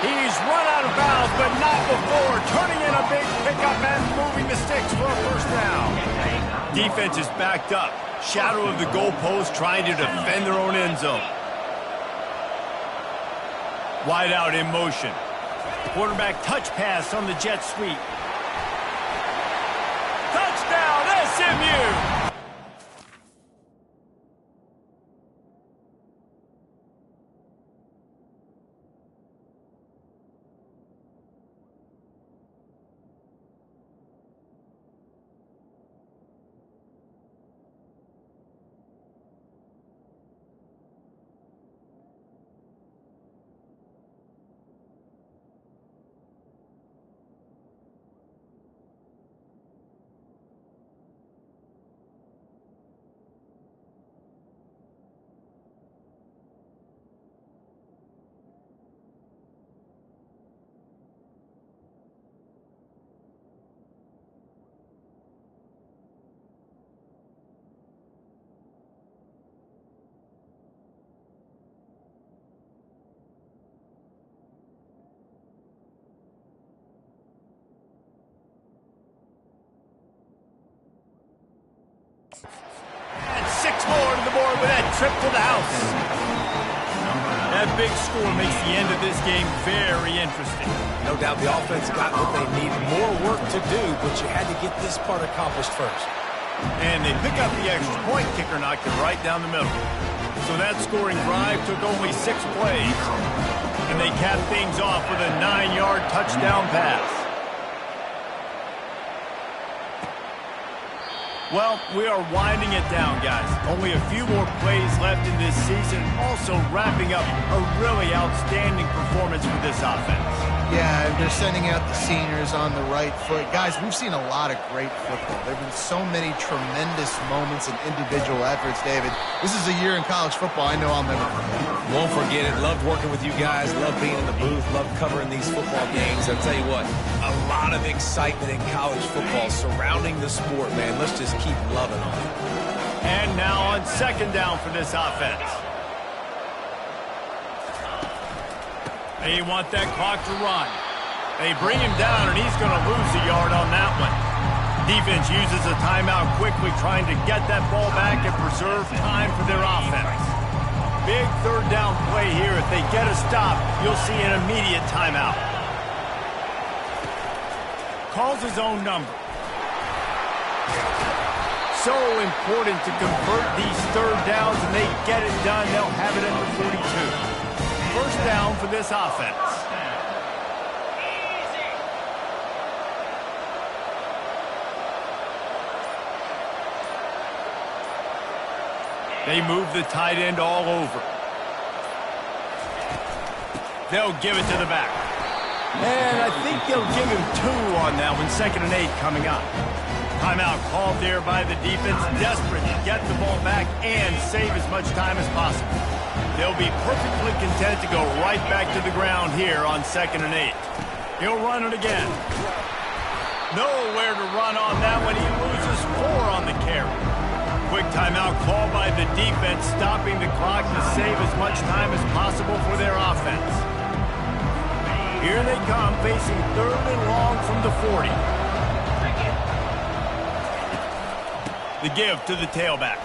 He's run out of bounds, but not before. Turning in a big pickup and moving the sticks for a first down. Defense is backed up. Shadow of the goalpost, trying to defend their own end zone. Wide out in motion. Quarterback touch pass on the jet sweep. Touchdown, SMU! And 6 more to the board with that trip to the house. That big score makes the end of this game very interesting. No doubt the offense got what they needed. More work to do, but you had to get this part accomplished first. And they pick up the extra point. Kicker knocked it right down the middle. So that scoring drive took only 6 plays. And they capped things off with a 9-yard touchdown pass. Well, we are winding it down, guys. Only a few more plays left in this season. Also wrapping up a really outstanding performance for this offense. Yeah, they're sending out the seniors on the right foot. Guys, we've seen a lot of great football. There have been so many tremendous moments and individual efforts, David. This is a year in college football I know I'll never forget. Won't forget it. Loved working with you guys. Loved being in the booth. Loved covering these football games. I'll tell you what, a lot of excitement in college football surrounding the sport, man. Let's just keep loving on it. And now on second down for this offense. They want that clock to run. They bring him down, and he's going to lose a yard on that one. Defense uses a timeout quickly, trying to get that ball back and preserve time for their offense. Big third down play here. If they get a stop, you'll see an immediate timeout. Calls his own number. so important to convert these third downs, and they get it done. They'll have it at the 42. First down for this offense. They move the tight end all over. They'll give it to the back. And I think they'll give him 2 on that one. 2nd and 8 coming up. Timeout called there by the defense. Desperate to get the ball back and save as much time as possible. They'll be perfectly content to go right back to the ground here on 2nd and 8. He'll run it again. Nowhere to run on that one. He loses 4 on the carry. Quick timeout called by the defense, stopping the clock to save as much time as possible for their offense. Here they come, facing 3rd and long from the 40. The give to the tailback.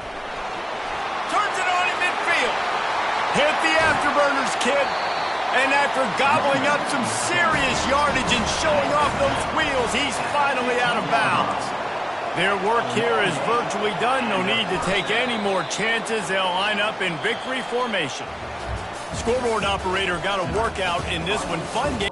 Turns it on in midfield. Hit the afterburners, kid. And after gobbling up some serious yardage and showing off those wheels, he's finally out of bounds. Their work here is virtually done. No need to take any more chances. They'll line up in victory formation. Scoreboard operator got a workout in this one. Fun game.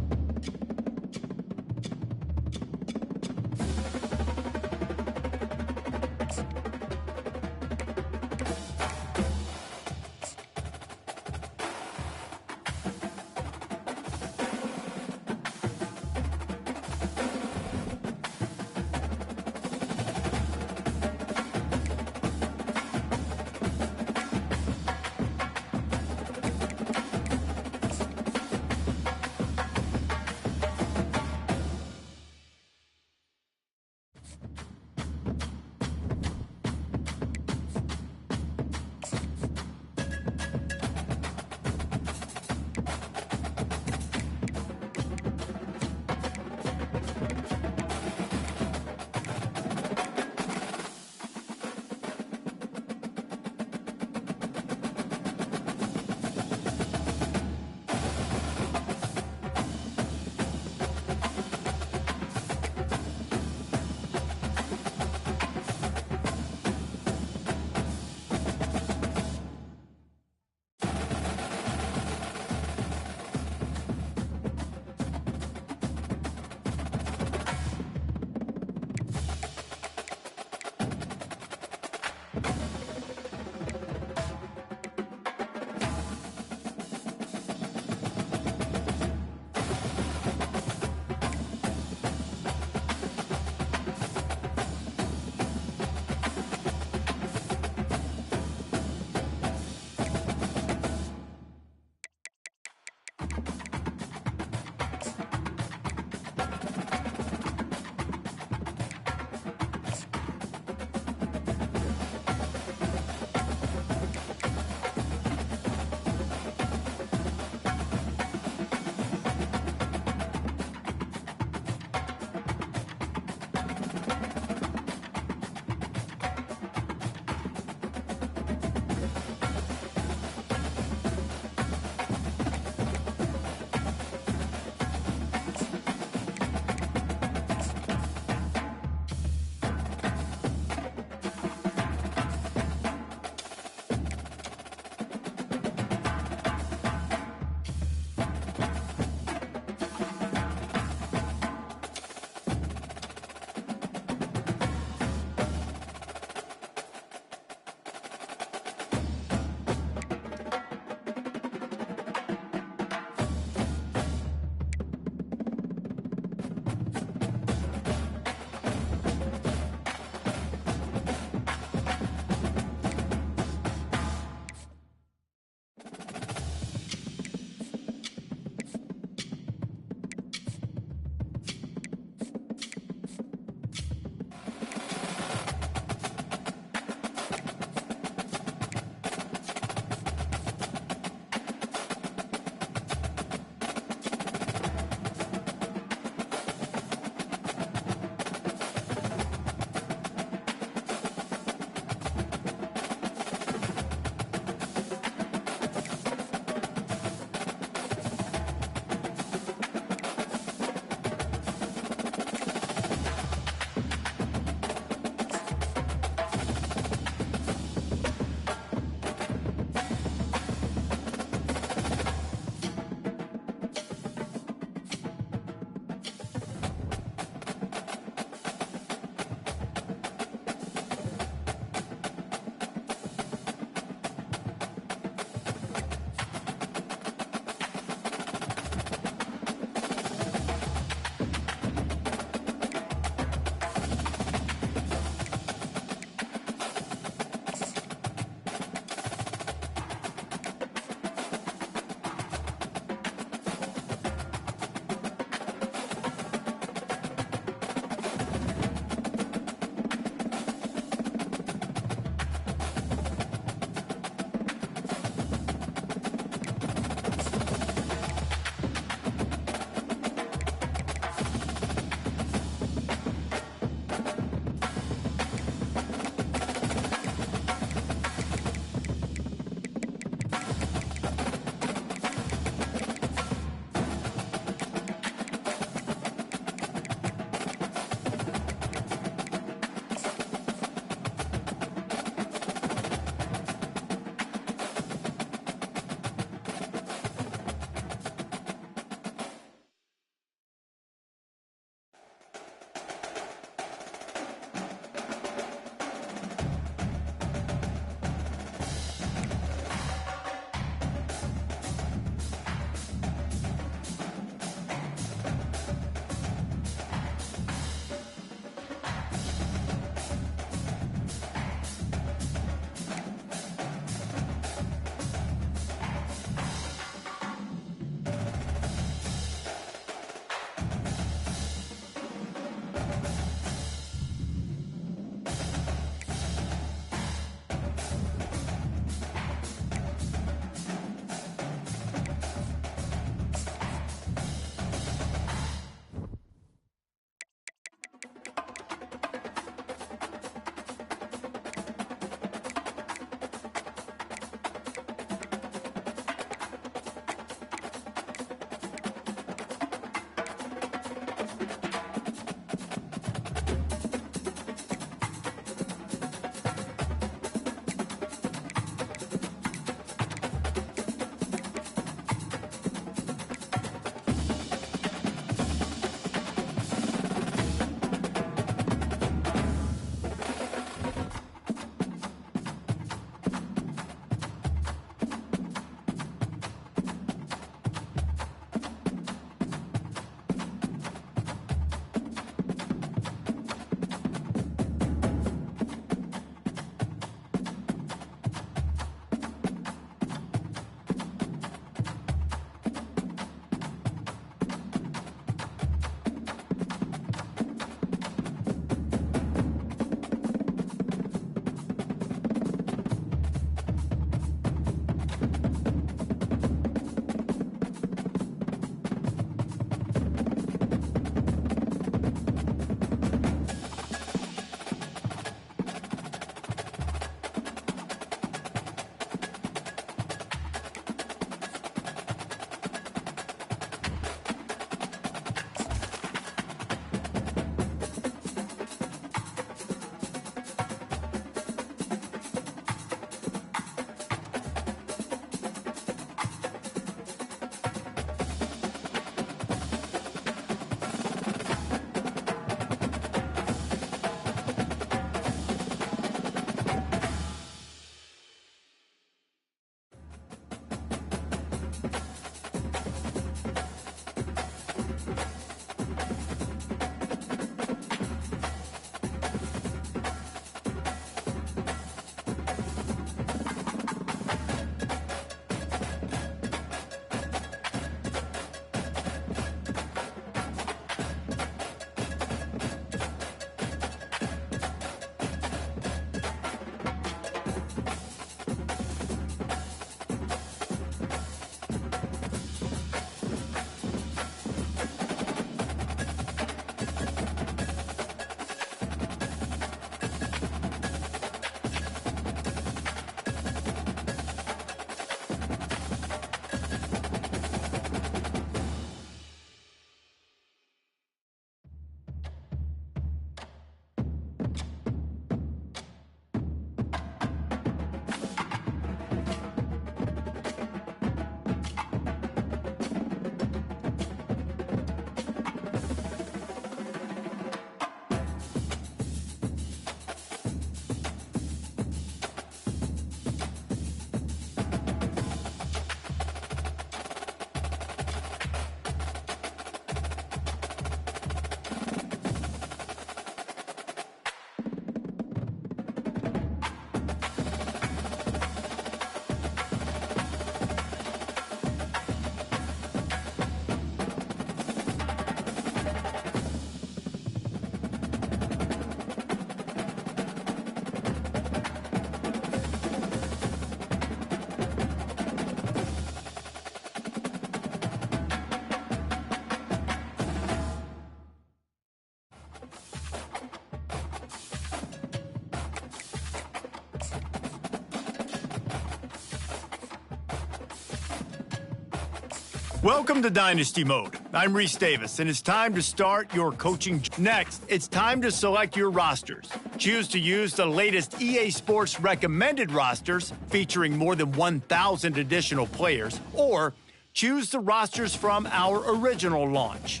Welcome to Dynasty Mode. I'm Reese Davis, and it's time to start your coaching. Next, it's time to select your rosters. Choose to use the latest EA Sports recommended rosters featuring more than 1,000 additional players, or choose the rosters from our original launch.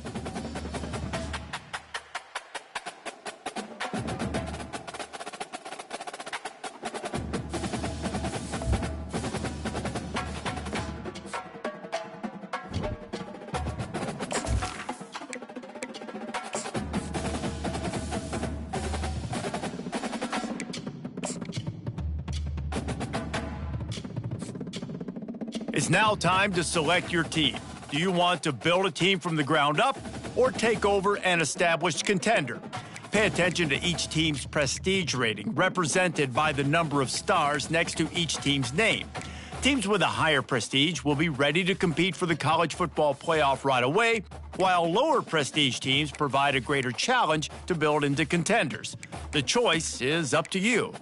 It's now time to select your team. Do you want to build a team from the ground up or take over an established contender? Pay attention to each team's prestige rating, represented by the number of stars next to each team's name. Teams with a higher prestige will be ready to compete for the college football playoff right away, while lower prestige teams provide a greater challenge to build into contenders. The choice is up to you.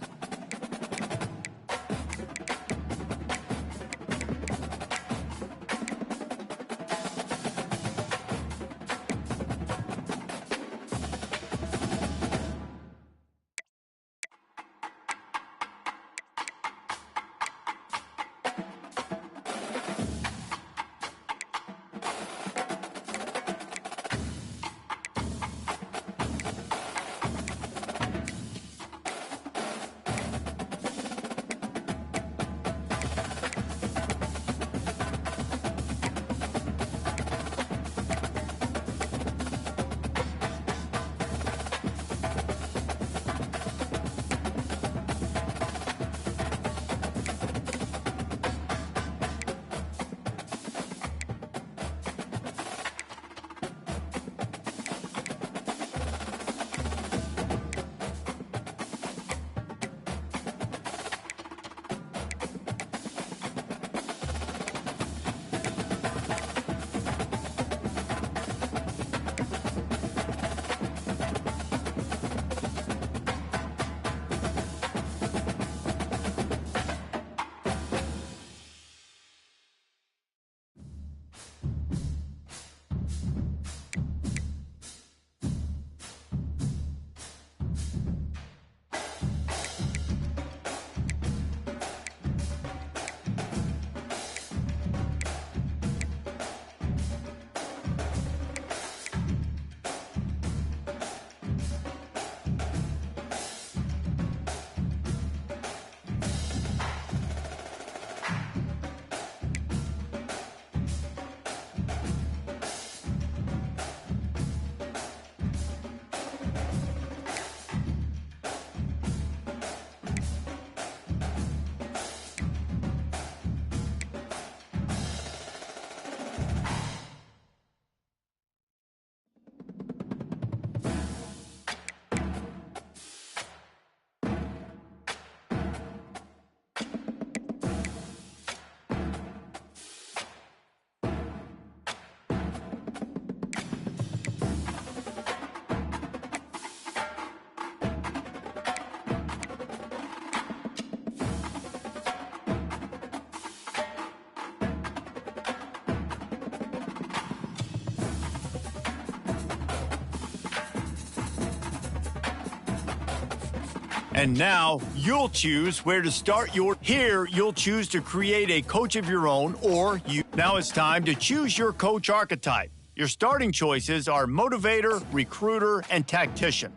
And now you'll choose where to start your. Here, you'll choose to create a coach of your own, or you. Now it's time to choose your coach archetype. Your starting choices are motivator, recruiter, and tactician.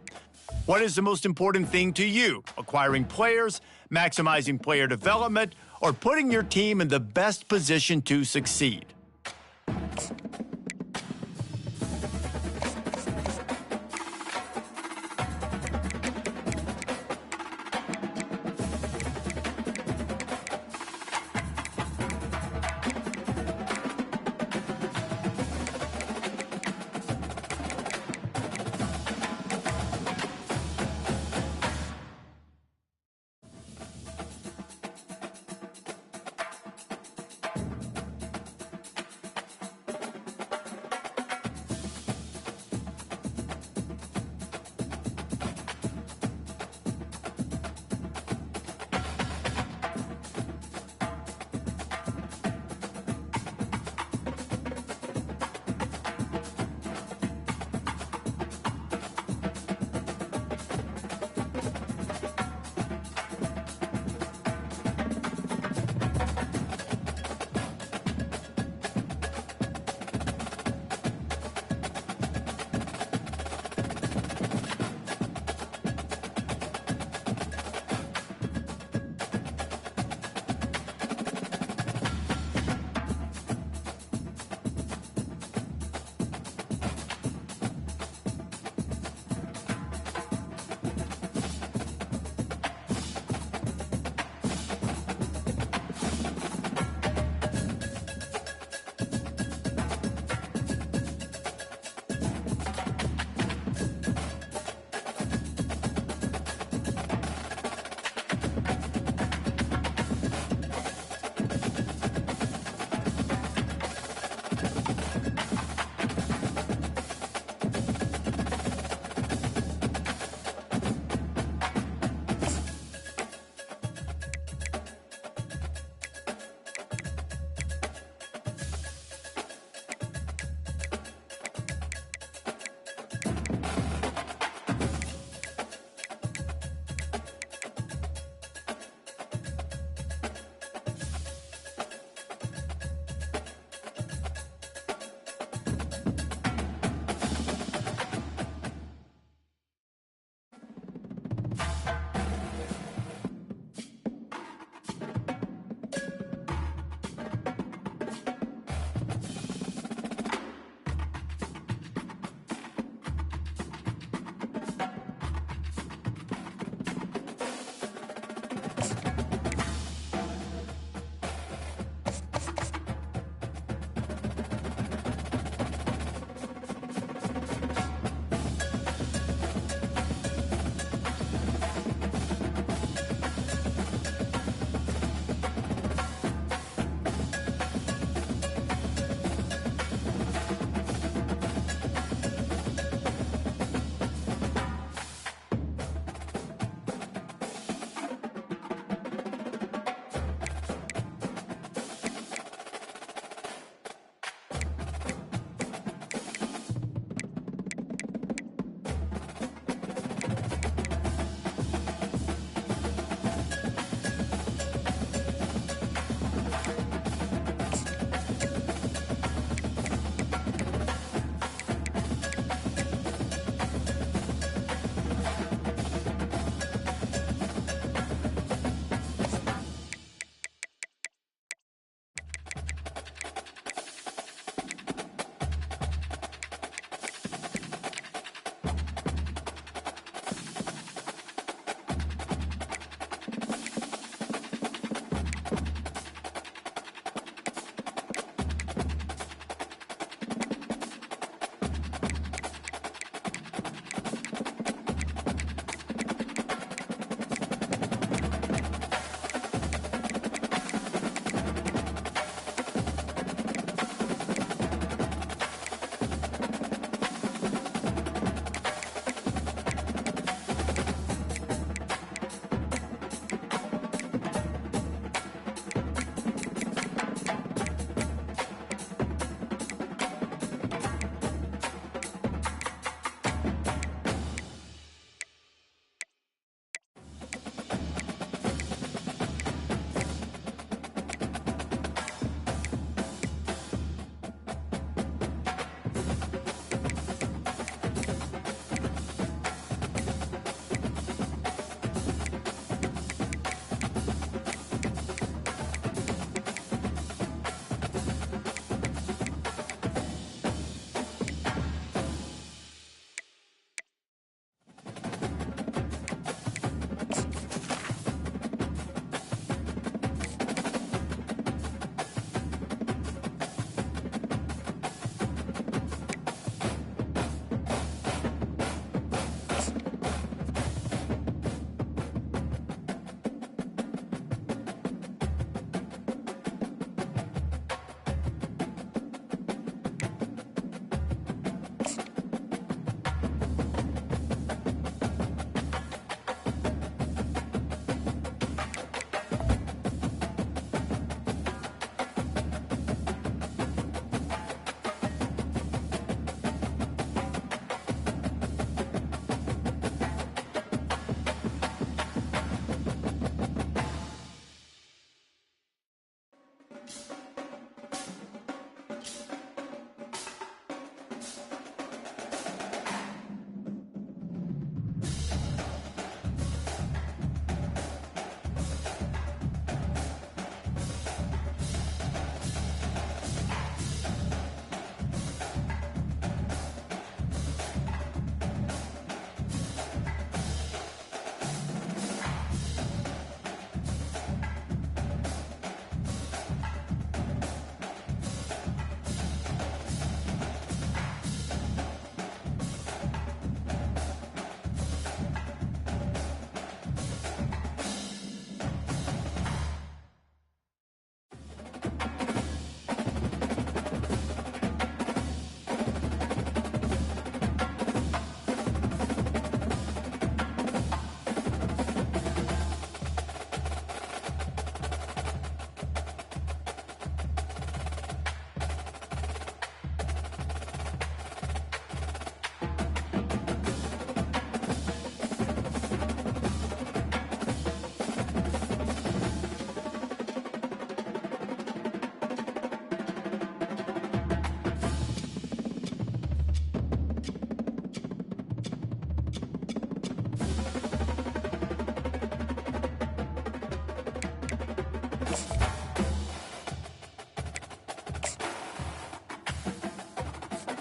What is the most important thing to you? Acquiring players, maximizing player development, or putting your team in the best position to succeed?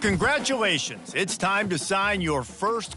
Congratulations. It's time to sign your first